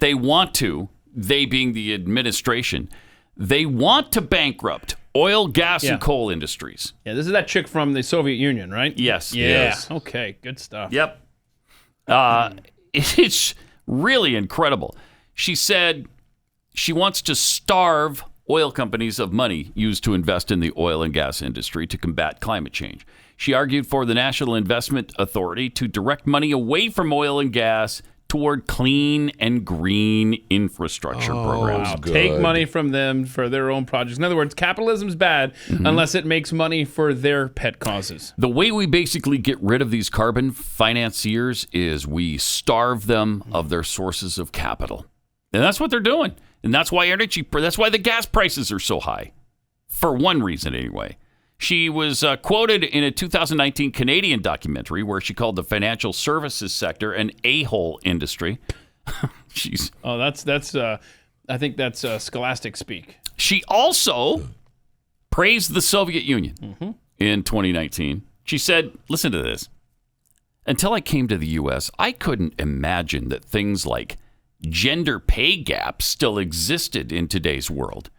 they want to, they being the administration, they want to bankrupt oil, gas, and coal industries. Yeah, this is that chick from the Soviet Union, right? Yes. Yeah. Yes. Okay, good stuff. Yep. It's really incredible. She said she wants to starve oil companies of money used to invest in the oil and gas industry to combat climate change. She argued for the National Investment Authority to direct money away from oil and gas toward clean and green infrastructure programs. Wow. Take money from them for their own projects. In other words, capitalism's bad unless it makes money for their pet causes. The way we basically get rid of these carbon financiers is we starve them of their sources of capital. And that's what they're doing. And that's why that's why the gas prices are so high. For one reason, anyway. She was quoted in a 2019 Canadian documentary where she called the financial services sector an a-hole industry. Jeez. Oh, that's I think that's scholastic speak. She also praised the Soviet Union in 2019. She said, listen to this. Until I came to the U.S., I couldn't imagine that things like gender pay gaps still existed in today's world.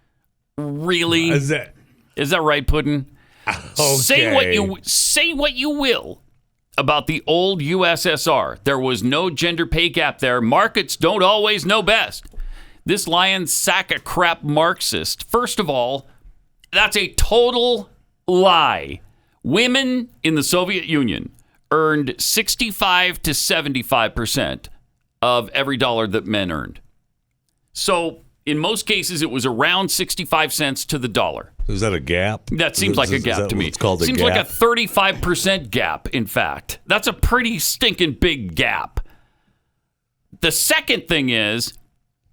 Really? Is that right, Puddin'? okay? Say what you will about the old USSR. There was no gender pay gap there. Markets don't always know best. This lying sack of crap Marxist, first of all, that's a total lie. Women in the Soviet Union earned 65 to 75% of every dollar that men earned. So in most cases, it was around 65 cents to the dollar. Is that a gap? That seems like a gap to me. It's called a seems gap? like a 35% gap, in fact. That's a pretty stinking big gap. The second thing is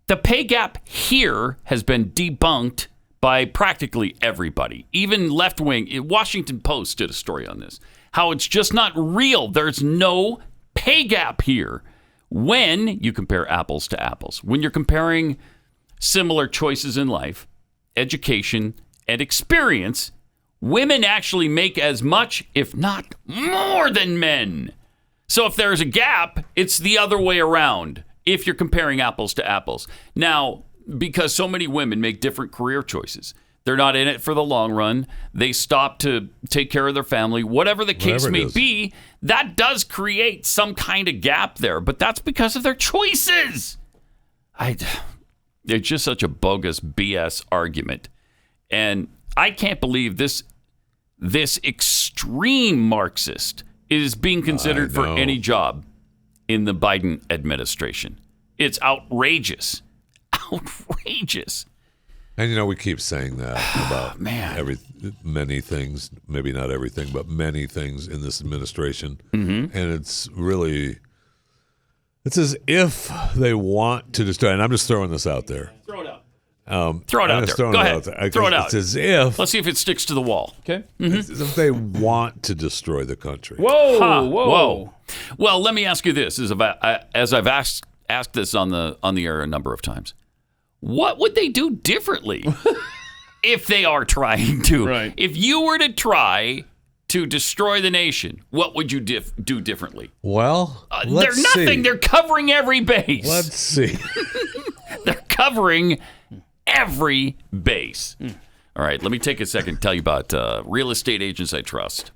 the pay gap here has been debunked by practically everybody. Even left-wing. Washington Post did a story on this. How it's just not real. There's no pay gap here when you compare apples to apples. When you're comparing similar choices in life, education, and experience, women actually make as much, if not more than men. So if there's a gap, it's the other way around if you're comparing apples to apples. Now, because so many women make different career choices, they're not in it for the long run. They stop to take care of their family, whatever the case may be. That does create some kind of gap there, but that's because of their choices. It's just such a bogus BS argument. And I can't believe this extreme Marxist is being considered for any job in the Biden administration. It's outrageous. Outrageous. And, we keep saying that about many things, maybe not everything, but many things in this administration. And it's as if they want to destroy. And I'm just throwing this out there. Throw it out. Throw it out there. Go ahead. Throw it out. It's as if. Let's see if it sticks to the wall. Okay. It's as if they want to destroy the country. Whoa. Well, let me ask you this: as I've asked this on the air a number of times, what would they do differently if they are trying to? Right. If you were to try to destroy the nation, what would you do differently? Well, they're nothing. They're covering every base. Let's see. They're covering every base. All right, let me take a second to tell you about Real Estate Agents I Trust.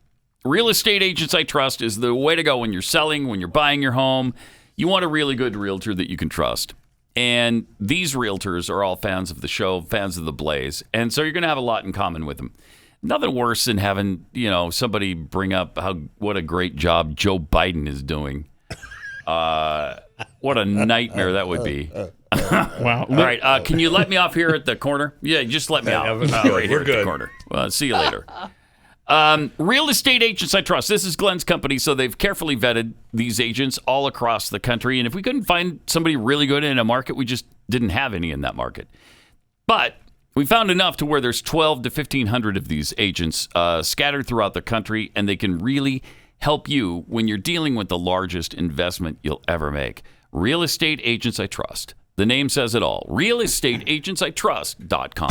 Real Estate Agents I Trust is the way to go when you're selling, when you're buying your home. You want a really good realtor that you can trust. And these realtors are all fans of the show, fans of the Blaze. And so you're going to have a lot in common with them. Nothing worse than having, somebody bring up what a great job Joe Biden is doing. What a nightmare that would be. Wow. All right. Can you let me off here at the corner? Yeah, just let me out. Right here at the corner. Well, see you later. Real Estate Agents I Trust. This is Glenn's company, so they've carefully vetted these agents all across the country. And if we couldn't find somebody really good in a market, we just didn't have any in that market. But we found enough to where there's 12 to 1,500 of these agents scattered throughout the country, and they can really help you when you're dealing with the largest investment you'll ever make. Real Estate Agents I Trust. The name says it all. RealestateAgentsITrust.com.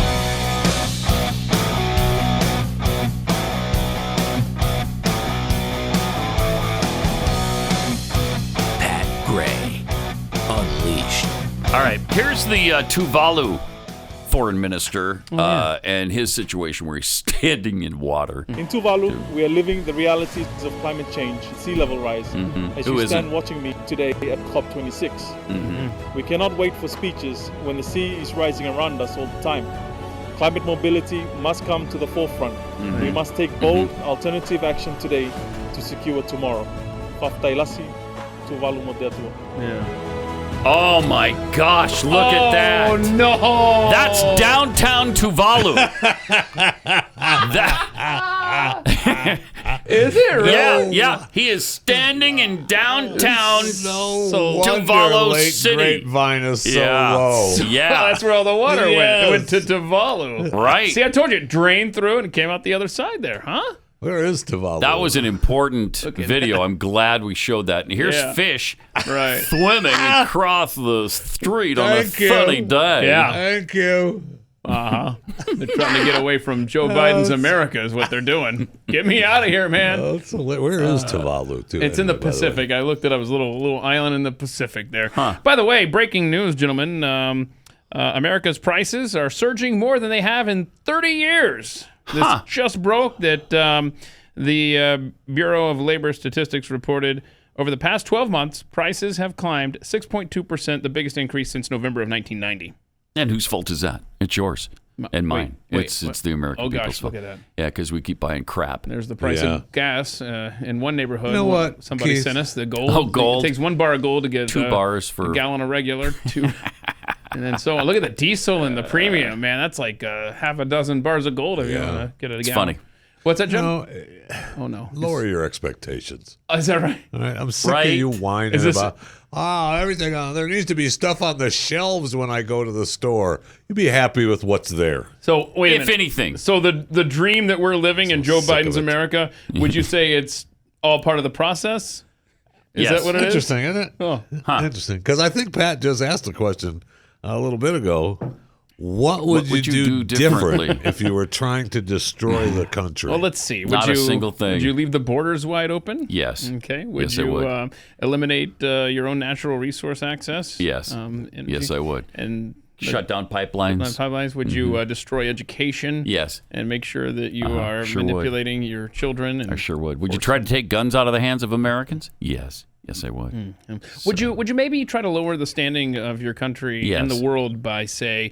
Pat Gray, Unleashed. All right, here's the Tuvalu foreign minister and his situation where he's standing in water. In Tuvalu, we are living the realities of climate change, sea level rise. As you stand watching me today at COP26. We cannot wait for speeches when the sea is rising around us all the time. Climate mobility must come to the forefront. We must take bold alternative action today to secure tomorrow. Tuvalu Modetua. Oh my gosh, look at that. Oh no. That's downtown Tuvalu. Is it really? Yeah. He is standing in downtown Tuvalu City. Grapevine is so low. Yeah. Well, that's where all the water went. It went to Tuvalu. Right. See, I told you, it drained through and it came out the other side there, huh? Where is Tuvalu? That was an important video. I'm glad we showed that. And here's fish swimming across the street on a sunny day. Yeah. Thank you. They're trying to get away from Joe Biden's America is what they're doing. Get me out of here, man. Where is Tuvalu? It's in the Pacific. I looked it up. It was a little island in the Pacific there. By the way, breaking news, gentlemen. America's prices are surging more than they have in 30 years. This just broke that the Bureau of Labor Statistics reported over the past 12 months, prices have climbed 6.2%, the biggest increase since November of 1990. And whose fault is that? It's yours and mine. It's the American people's fault. Look at that. Yeah, because we keep buying crap. There's the price of gas in one neighborhood. You know what, Somebody Keith? sent us the gold. Oh, gold. It takes 1 bar of gold to get 2 bars for a gallon of regular. 2. And then so on. Look at the diesel and the premium, man. That's like half a dozen bars of gold if you want to get it a It's gallon. funny. What's that, Jim? Oh, no. Lower your expectations. Is that right? All right, I'm sick of you whining about, everything there needs to be stuff on the shelves when I go to the store. You be happy with what's there. So, wait a minute. If anything. So the dream that we're living in Joe Biden's America, would you say it's all part of the process? Is that what it is? Interesting, isn't it? Oh. Interesting. Because I think Pat just asked a question a little bit ago. What would you do differently if you were trying to destroy the country? Well, let's see. Not a single thing. Would you leave the borders wide open? Yes. Okay. Yes, I would. Eliminate your own natural resource access? Yes. Yes, I would. And shut down pipelines. Would you destroy education? Yes. And make sure that you are manipulating your children? And I sure would. Would you try to take guns out of the hands of Americans? Yes. Yes, I would. Would you maybe try to lower the standing of your country in the world by, say,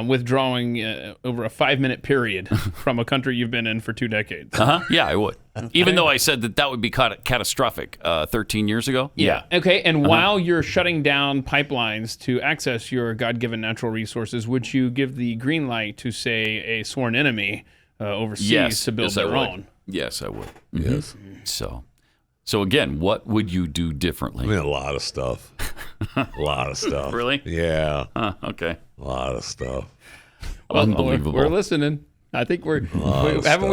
withdrawing over a 5-minute period from a country you've been in for 2 decades? Yeah, I would. Okay. Even though I said that would be catastrophic 13 years ago. Yeah. Okay. And while you're shutting down pipelines to access your God-given natural resources, would you give the green light to, say, a sworn enemy overseas to build their own? Yes, I would. Yes. So again, what would you do differently? I mean, a lot of stuff. Really? Yeah. Okay. A lot of stuff. Unbelievable. We're listening. I think we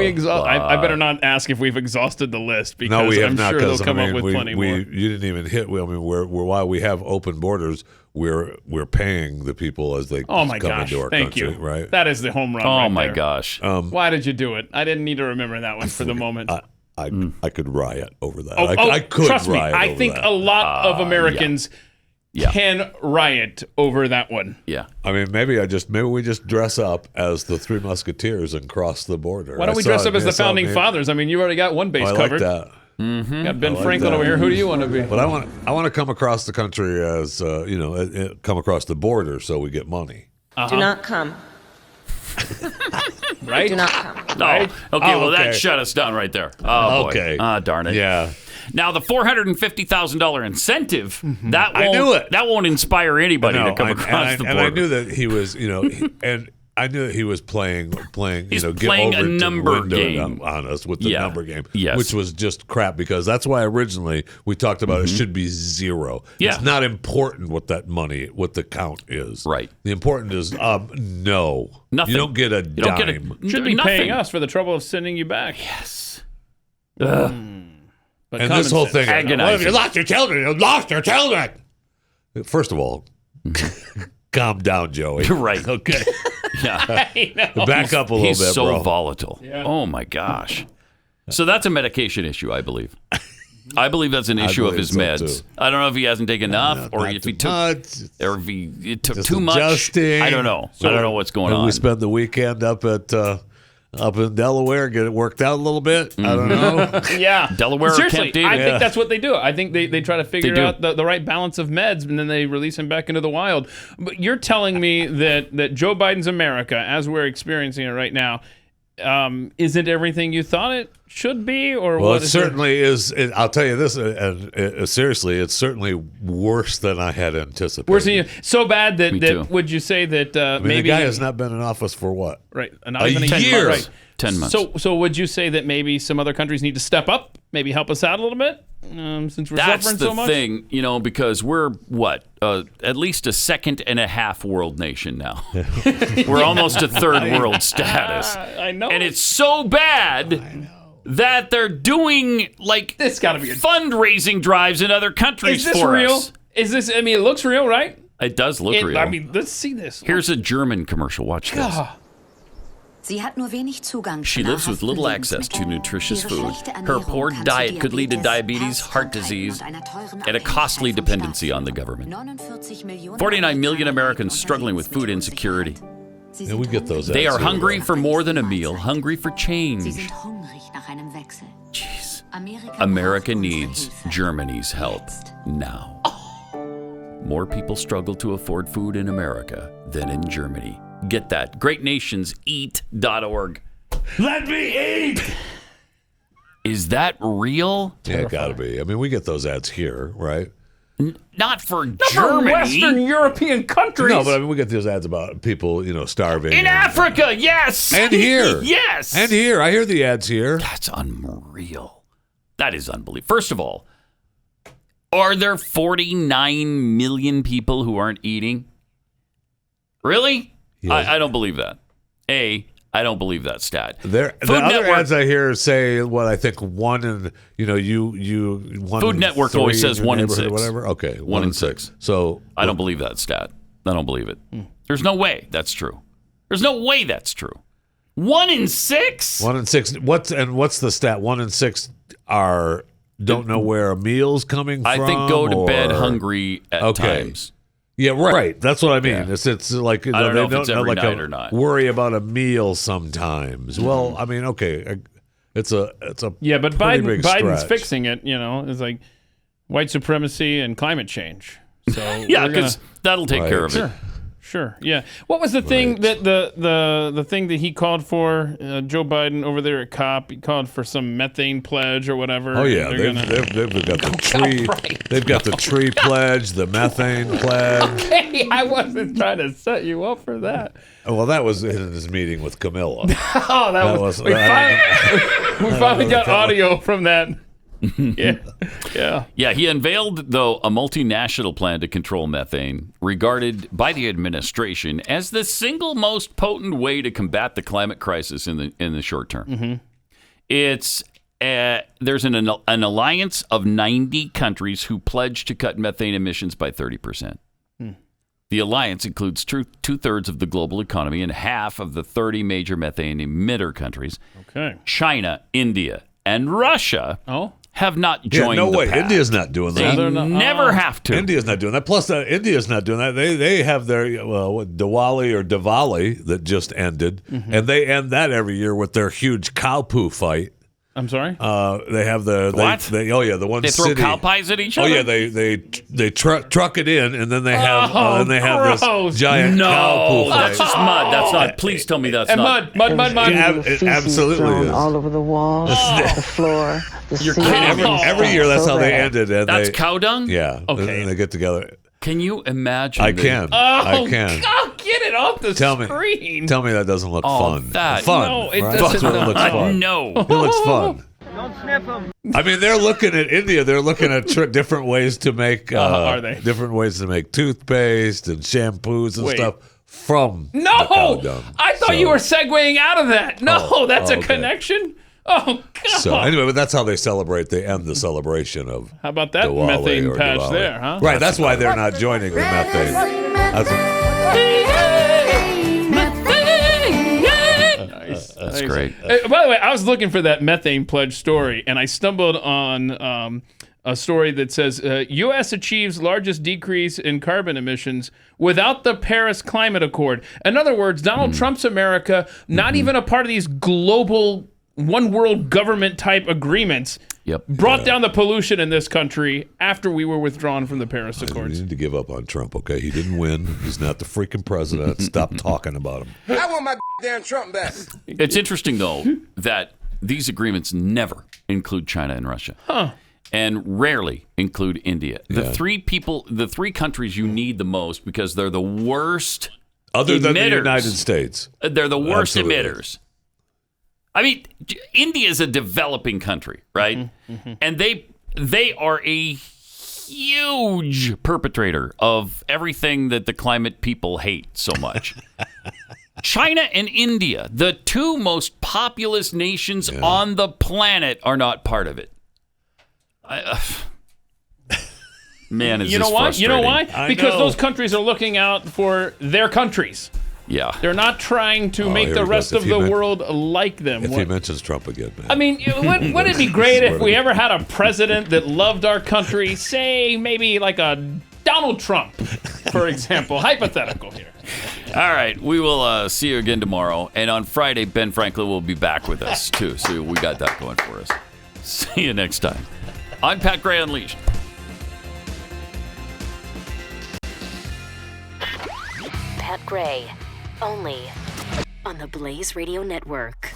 exhausted? I better not ask if we've exhausted the list because we have I'm not, sure they'll come up with plenty more. You didn't even hit. We're while we have open borders, we're paying the people as they come into our country. Right. That is the home run. Oh my gosh. Why did you do it? I didn't need to remember that one for the moment. I could riot over that. I could trust me. riot I over think that. a lot of Americans can riot over that one. Yeah. I mean, maybe we just dress up as the Three Musketeers and cross the border. Why don't we dress up as the Founding Fathers? I mean, you already got one base covered. I like that. Mm-hmm. Got Ben Franklin over here. Who do you want to be? But I want to come across the country as come across the border so we get money. Do not come. Right? Do not come. No. Right? Okay, that shut us down right there. Oh, boy. Okay. Darn it. Yeah. Now, the $450,000 incentive, I knew it. That won't inspire anybody to come across the border. And I knew that he was, and I knew that he was playing, He's playing a number game on us with the number game, yes. which was just crap because that's why originally we talked about it should be zero. Yeah. It's not important what the count is. Right. The important is no. Nothing. You don't get a dime. Should be nothing. paying us for the trouble of sending you back. Yes. But and this whole thing, agonizing. If you lost your children, you lost your children. First of all, calm down, Joey. You're right. Okay. Yeah. Back up a little bit, He's so bro. volatile. Yeah. Oh, my gosh. So that's a medication issue, I believe. I believe that's an issue of his meds. Too. I don't know if he hasn't taken enough or if he took too much. Adjusting. I don't know. I don't know what's going on. We spend the weekend up in Delaware, get it worked out a little bit. I don't know. Yeah. Delaware Seriously, or Camp David. I think that's what they do. I think they try to figure out the right balance of meds, and then they release them back into the wild. But you're telling me that Joe Biden's America, as we're experiencing it right now, isn't everything you thought it should be? Or well, what it certainly is. I'll tell you this, seriously, it's certainly worse than I had anticipated. Worse than you. So bad that would you say that maybe the guy has not been in office for what? Right. A year. Right. 10 months. So would you say that maybe some other countries need to step up, maybe help us out a little bit, since we're suffering so much? That's the thing, because we're at least a second and a half world nation now. We're almost a third world status. I know. And it's so bad that they're doing this got to be fundraising drives in other countries for us. Is this real? Is this? I mean, it looks real, right? It does look real. I mean, let's see this. Here's a German commercial. Watch this. She lives with little access to nutritious food. Her poor diet could lead to diabetes, heart disease, and a costly dependency on the government. 49 million Americans struggling with food insecurity. Yeah, we get those. They are hungry for more than a meal, hungry for change. Jeez. America needs Germany's help now. More people struggle to afford food in America than in Germany. Get that. GreatNationsEat.org. Let me eat! Is that real? Yeah, it gotta be. I mean, we get those ads here, right? Not for Not Germany. for Western European countries. No, but I mean, we get those ads about people, starving. In Africa, yes! And here. Yes! And here. I hear the ads here. That's unreal. That is unbelievable. First of all, are there 49 million people who aren't eating? Really? Yeah. I don't believe that. I don't believe that stat. The other ads I hear say what I think one in one. Food Network always says 1 in 6. Or whatever. Okay, 1 in 6. So I don't believe that stat. I don't believe it. There's no way that's true. There's no way that's true. 1 in 6? 1 in 6. What's the stat? 1 in 6 don't know where a meal's coming from. I think go to bed hungry at times. Yeah, right. That's what I mean. Yeah. It's like I don't know if it's every night or not. Worry about a meal sometimes. Well, I mean, okay, it's a yeah, but pretty big Biden's stretch. fixing it. It's like white supremacy and climate change. So yeah, because that'll take care of it. Sure. Yeah. What was the thing that the thing that he called for? Joe Biden over there at COP, he called for some methane pledge or whatever. Oh yeah, they've got the tree. They've got the tree pledge, the methane pledge. Okay, I wasn't trying to set you up for that. Well, that was in his meeting with Camilla. Oh, that was we finally got audio from that. Yeah. He unveiled, though, a multinational plan to control methane, regarded by the administration as the single most potent way to combat the climate crisis in the short term. Mm-hmm. It's there's an alliance of 90 countries who pledge to cut methane emissions by 30%. The alliance includes 2/3 of the global economy and half of the 30 major methane emitter countries. Okay. China, India, and Russia have not joined no the way. pact. India's not doing that. They never have to. India's not doing that. Plus, India's not doing that. They have their Diwali that just ended, and they end that every year with their huge cow poo fight. I'm sorry. They have the what? The one they throw city. cow pies at each other. Oh yeah, they truck it in, and then they have this giant cow poo fight. That's just mud. That's not. Please tell me that's not mud. It absolutely is. All over the walls, the floor, the ceiling. Every year, that's how they ended. And that's cow dung. Yeah. Okay. And they get together. Can you imagine? I can. Oh, I can. God, get it off the screen. Tell me that doesn't look fun. That No, it right? doesn't. That's what it looks fun. No. It looks fun. Don't sniff them. I mean, they're looking at India. They're looking at different ways to make. Are they? Different ways to make toothpaste and shampoos and stuff from the cow dung. I thought you were segueing out of that. No, that's a connection. Oh, God. So anyway, but that's how they celebrate. They end the celebration of. How about that Diwali methane or patch Diwali. there, huh? Right. That's why they're not joining the methane. That's great. By the way, I was looking for that methane pledge story, and I stumbled on a story that says U.S. achieves largest decrease in carbon emissions without the Paris Climate Accord. In other words, Donald Trump's America, not even a part of these global one world government type agreements, brought down the pollution in this country after we were withdrawn from the Paris Accords. You need to give up on Trump, okay? He didn't win. He's not the freaking president. Stop talking about him. I want my damn Trump back. It's interesting, though, that these agreements never include China and Russia. And rarely include India. The three countries you need the most because they're the worst Other emitters. than the United States. They're the worst Absolutely. emitters. I mean, India is a developing country, right? And they are a huge perpetrator of everything that the climate people hate so much. China and India, the two most populous nations on the planet, are not part of it. Man, is You know this why? frustrating. You know why? Because know. those countries are looking out for their countries. Yeah. They're not trying to make here the he rest goes. of the world like them. If he mentions Trump again, man. I mean, wouldn't it be great if we ever had a president that loved our country? Say maybe like a Donald Trump, for example. Hypothetical here. All right. We will see you again tomorrow. And on Friday, Ben Franklin will be back with us, too. So we got that going for us. See you next time. I'm Pat Gray Unleashed. Pat Gray, only on the Blaze Radio Network.